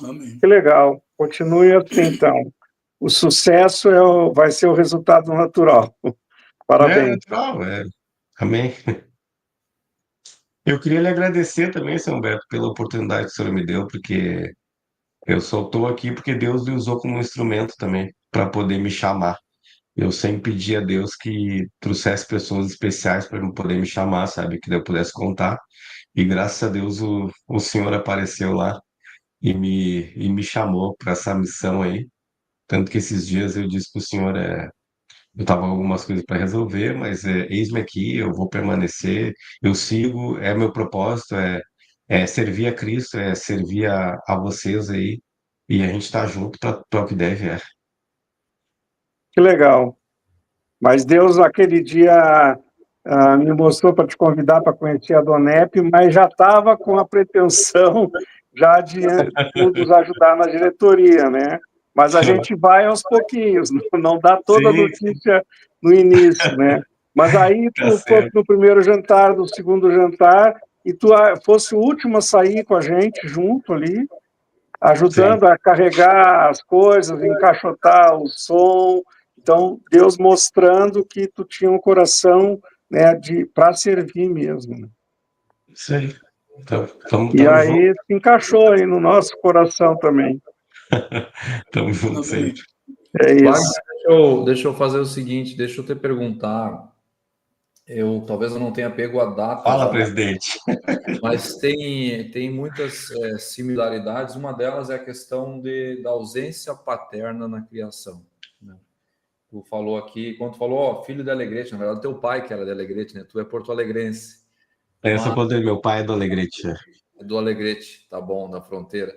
Amém. Que legal. Continue assim, então. O sucesso vai ser o resultado natural. É Parabéns. natural, amém. Eu queria lhe agradecer também, seu Humberto, pela oportunidade que o senhor me deu, porque eu só estou aqui porque Deus me usou como instrumento também para poder me chamar. Eu sempre pedi a Deus que trouxesse pessoas especiais para poder me chamar, sabe? Que eu pudesse contar. E graças a Deus o senhor apareceu lá e me chamou para essa missão aí. Tanto que esses dias eu disse para o senhor, eu tava com algumas coisas para resolver, mas eis-me aqui, eu vou permanecer, eu sigo, é meu propósito, é servir a Cristo, é servir a vocês aí, e a gente tá junto para o que deve, é. Que legal. Mas Deus, aquele dia, me mostrou para te convidar para conhecer a Donep, mas já estava com a pretensão já de tu nos ajudar na diretoria, né? Mas a gente vai aos pouquinhos, não dá toda a Sim, sim, notícia no início, né? Mas aí tá tu fosse certo. no primeiro jantar, do segundo jantar, e tu fosse o último a sair com a gente junto ali, Sim, ajudando a carregar as coisas, encaixotar o som. Então, Deus mostrando que tu tinha um coração, né, para servir mesmo, né? isso aí. Então, tamo, E tamo junto, aí se encaixou aí no nosso coração também. tamo junto Amém. sempre. É Wagner, isso. deixa eu fazer o seguinte, deixa eu te perguntar. Talvez eu não tenha pego a data Fala, já, presidente. mas tem muitas similaridades. Uma delas é a questão da ausência paterna na criação, né? Tu falou aqui, quando tu falou, ó, filho de Alegrete, na verdade, teu pai que era de Alegrete, né? Tu é porto-alegrense, Esse é o mas poder, meu pai é do Alegrete. é do Alegrete, tá bom, na fronteira.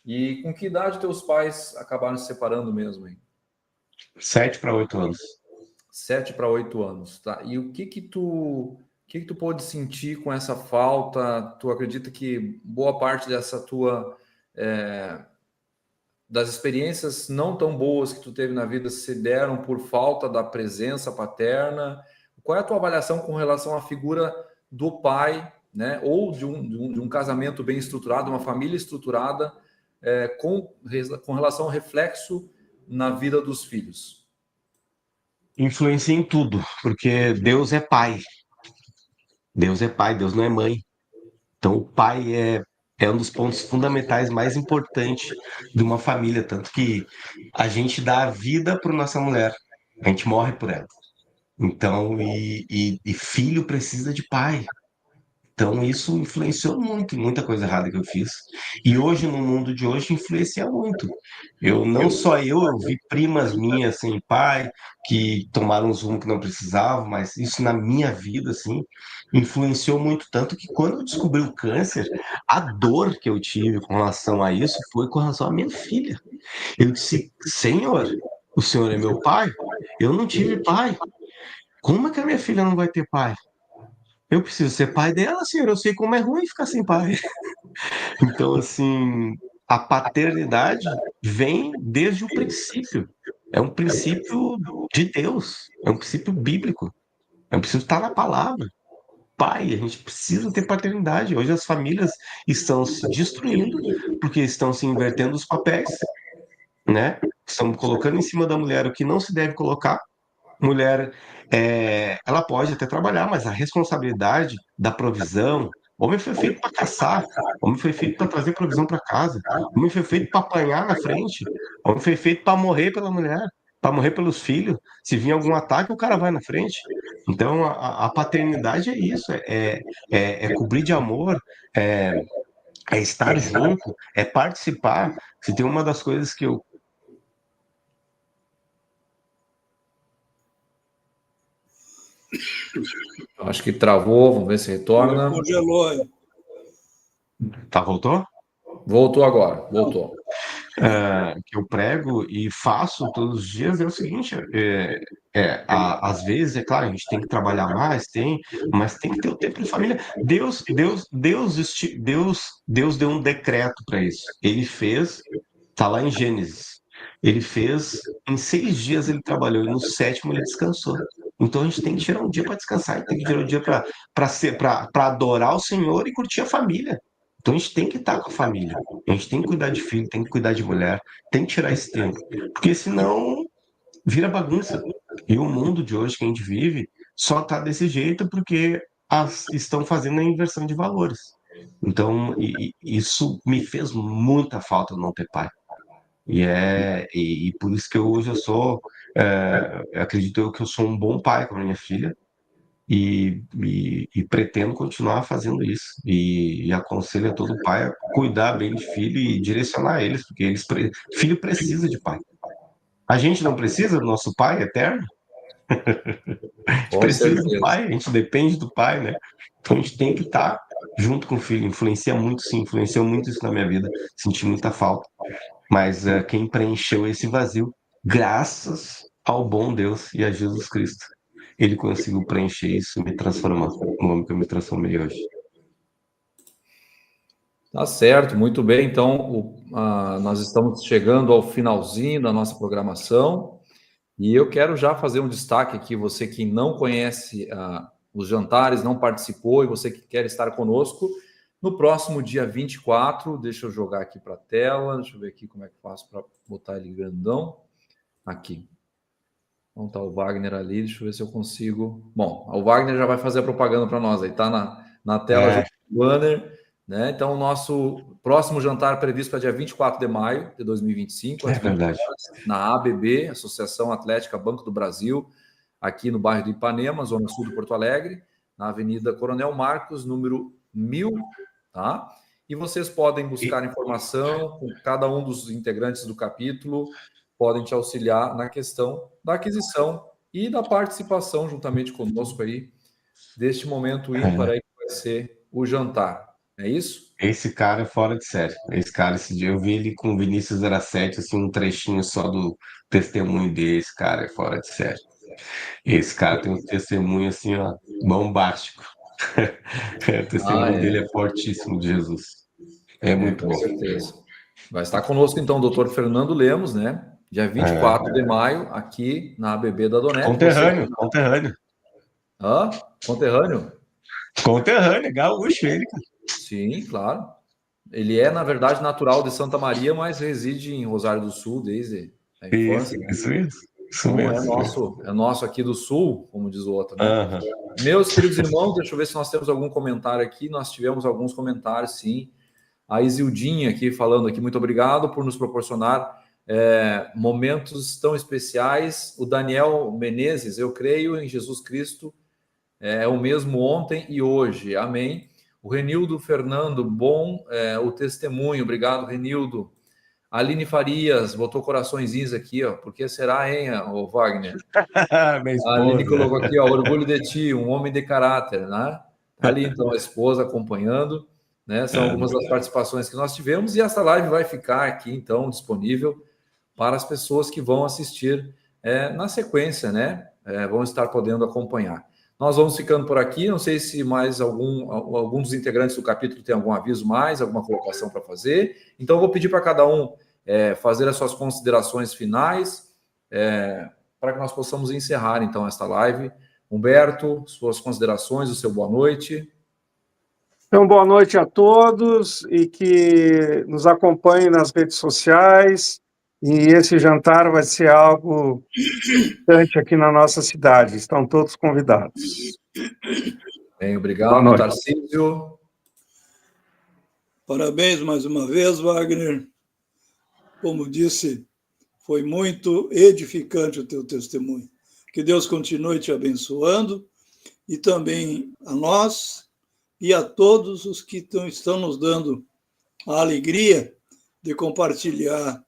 E com que idade teus pais acabaram se separando mesmo, hein? 7 para 8 anos. 7 para 8 anos, tá? E o que que tu pôde sentir com essa falta? Tu acredita que boa parte dessa tua das experiências não tão boas que tu teve na vida se deram por falta da presença paterna? Qual é a tua avaliação com relação à figura do pai, né? Ou de um casamento bem estruturado, uma família estruturada, com relação ao reflexo na vida dos filhos? Influencia em tudo, porque Deus é pai. Deus é pai, Deus não é mãe. Então, o pai é um dos pontos fundamentais mais importantes de uma família. Tanto que a gente dá a vida para nossa mulher, a gente morre por ela. Então, e filho precisa de pai. Então, isso influenciou muito em muita coisa errada que eu fiz. E hoje, no mundo de hoje, influencia muito. Não só eu vi primas minhas sem pai, que tomaram um rumo que não precisavam, mas isso na minha vida, assim, influenciou muito. Tanto que quando eu descobri o câncer, a dor que eu tive com relação a isso foi com relação à minha filha. Eu disse, Senhor, o Senhor é meu pai? Eu não tive pai. Como é que a minha filha não vai ter pai? Eu preciso ser pai dela, senhor. Eu sei como é ruim ficar sem pai. Então, assim, a paternidade vem desde o princípio. É um princípio de Deus. É um princípio bíblico. É um princípio que está na palavra. Pai, a gente precisa ter paternidade. Hoje as famílias estão se destruindo porque estão se invertendo os papéis, né? Estão colocando em cima da mulher o que não se deve colocar. Mulher, ela pode até trabalhar, mas a responsabilidade da provisão, homem foi feito para caçar, homem foi feito para trazer provisão para casa, homem foi feito para apanhar na frente, homem foi feito para morrer pela mulher, para morrer pelos filhos. Se vir algum ataque, o cara vai na frente. Então, a paternidade é isso, é cobrir de amor, é, é estar junto, é participar. Se tem uma das coisas que eu. Acho que travou, vamos ver se retorna. Congelou aí. Tá, voltou? Voltou agora, voltou. Que eu prego e faço todos os dias é o seguinte: às vezes, é claro, a gente tem que trabalhar mais, mas tem que ter o tempo de família. Deus deu um decreto para isso. Ele fez, tá lá em Gênesis. Ele fez, em 6 dias ele trabalhou e no sétimo ele descansou. Então a gente tem que tirar um dia para descansar, e tem que tirar um dia para adorar o Senhor e curtir a família. Então a gente tem que estar com a família. A gente tem que cuidar de filho, tem que cuidar de mulher, tem que tirar esse tempo. Porque senão vira bagunça. E o mundo de hoje que a gente vive só está desse jeito porque estão fazendo a inversão de valores. Então, isso me fez muita falta não ter pai. E por isso que hoje eu acredito eu que eu sou um bom pai com a minha filha e pretendo continuar fazendo isso. E aconselho a todo pai a cuidar bem de filho e direcionar eles, porque filho precisa de pai. A gente não precisa do nosso pai eterno? A gente Com precisa do certeza. pai, a gente depende do pai, né? Então a gente tem que estar junto com o filho. Influencia muito, sim, influenciou muito isso na minha vida. Senti muita falta. Mas quem preencheu esse vazio, graças ao bom Deus e a Jesus Cristo, ele conseguiu preencher isso e me transformar no homem que eu me transformei hoje. Tá certo, muito bem. Então, nós estamos chegando ao finalzinho da nossa programação e eu quero já fazer um destaque aqui. Você que não conhece os jantares, não participou e você que quer estar conosco, no próximo dia 24, deixa eu jogar aqui para a tela, deixa eu ver aqui como é que faço para botar ele grandão. Aqui. Então tá o Wagner ali, deixa eu ver se eu consigo. Bom, o Wagner já vai fazer a propaganda para nós aí, tá na tela junto com o banner. Né? Então, o nosso próximo jantar previsto para dia 24 de maio de 2025, às 20 horas, na ABB, Associação Atlética Banco do Brasil, aqui no bairro do Ipanema, zona sul de Porto Alegre, na Avenida Coronel Marcos, número 1000, tá? E vocês podem buscar informação com cada um dos integrantes do capítulo, podem te auxiliar na questão da aquisição e da participação juntamente conosco aí deste momento ímpar aí que vai ser o jantar. É isso? Esse cara é fora de série. Esse cara, esse dia eu vi ele com o Vinícius 07, assim, um trechinho só do testemunho desse cara, é fora de série. Esse cara tem um testemunho assim, ó, bombástico. O testemunho dele é fortíssimo de Jesus. É muito com bom. certeza. Vai estar conosco, então, o doutor Fernando Lemos, né? Dia 24 de maio, aqui na ABB da Donep. Conterrâneo. Hã? Conterrâneo? Conterrâneo, gaúcho ele, cara. Sim, claro. Ele é, na verdade, natural de Santa Maria, mas reside em Rosário do Sul desde a infância. Isso mesmo. Então, é nosso aqui do Sul, como diz o outro, né? Uhum. Meus queridos irmãos, deixa eu ver se nós temos algum comentário aqui. Nós tivemos alguns comentários, sim. A Isildinha aqui falando aqui, muito obrigado por nos proporcionar momentos tão especiais. O Daniel Menezes, eu creio em Jesus Cristo, é o mesmo ontem e hoje. Amém. O Renildo Fernando, bom o testemunho. Obrigado, Renildo. A Aline Farias botou coraçõezinhos aqui, ó. Por que será, hein, o Wagner? A Aline colocou aqui, ó, orgulho de ti, um homem de caráter, né? Ali, então, a esposa acompanhando, né? São algumas das participações que nós tivemos e essa live vai ficar aqui, então, disponível para as pessoas que vão assistir na sequência, né? Vão estar podendo acompanhar. Nós vamos ficando por aqui. Não sei se mais algum dos integrantes do capítulo tem algum aviso mais, alguma colocação para fazer. Então, eu vou pedir para cada um fazer as suas considerações finais para que nós possamos encerrar, então, esta live. Humberto, suas considerações, o seu boa noite. Então, boa noite a todos e que nos acompanhem nas redes sociais. E esse jantar vai ser algo importante aqui na nossa cidade. Estão todos convidados. Bem, obrigado, Tarcísio. Parabéns mais uma vez, Wagner. Como disse, foi muito edificante o teu testemunho. Que Deus continue te abençoando e também a nós e a todos os que estão nos dando a alegria de compartilhar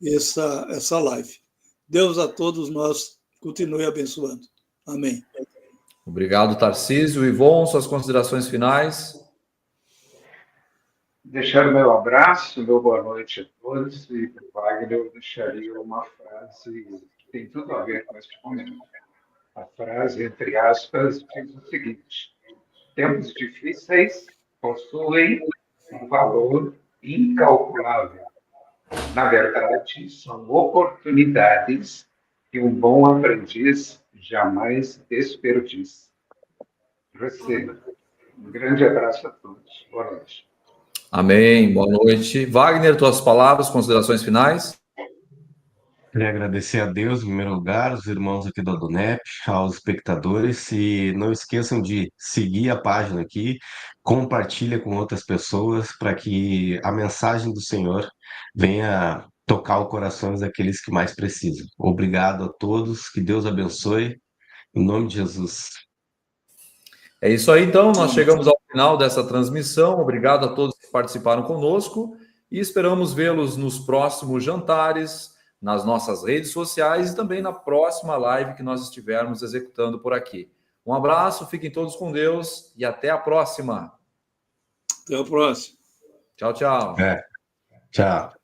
essa live. Deus a todos nós continue abençoando. Amém. Obrigado, Tarcísio. Ivon, suas considerações finais. Deixar o meu abraço, meu boa noite a todos, e para o Wagner eu deixaria uma frase que tem tudo a ver com este momento. A frase, entre aspas, diz o seguinte: tempos difíceis possuem um valor incalculável. Na verdade, são oportunidades que um bom aprendiz jamais desperdiça. Receba. Um grande abraço a todos. Boa noite. Amém. Boa noite. Wagner, tuas palavras, considerações finais? Queria agradecer a Deus, em primeiro lugar, os irmãos aqui do Adonep, aos espectadores, e não esqueçam de seguir a página aqui, compartilha com outras pessoas para que a mensagem do Senhor venha tocar os corações daqueles que mais precisam. Obrigado a todos, que Deus abençoe, em nome de Jesus. É isso aí, então, nós chegamos ao final dessa transmissão. Obrigado a todos que participaram conosco e esperamos vê-los nos próximos jantares, nas nossas redes sociais e também na próxima live que nós estivermos executando por aqui. Um abraço, fiquem todos com Deus e até a próxima. Até a próxima. Tchau, tchau. Tchau.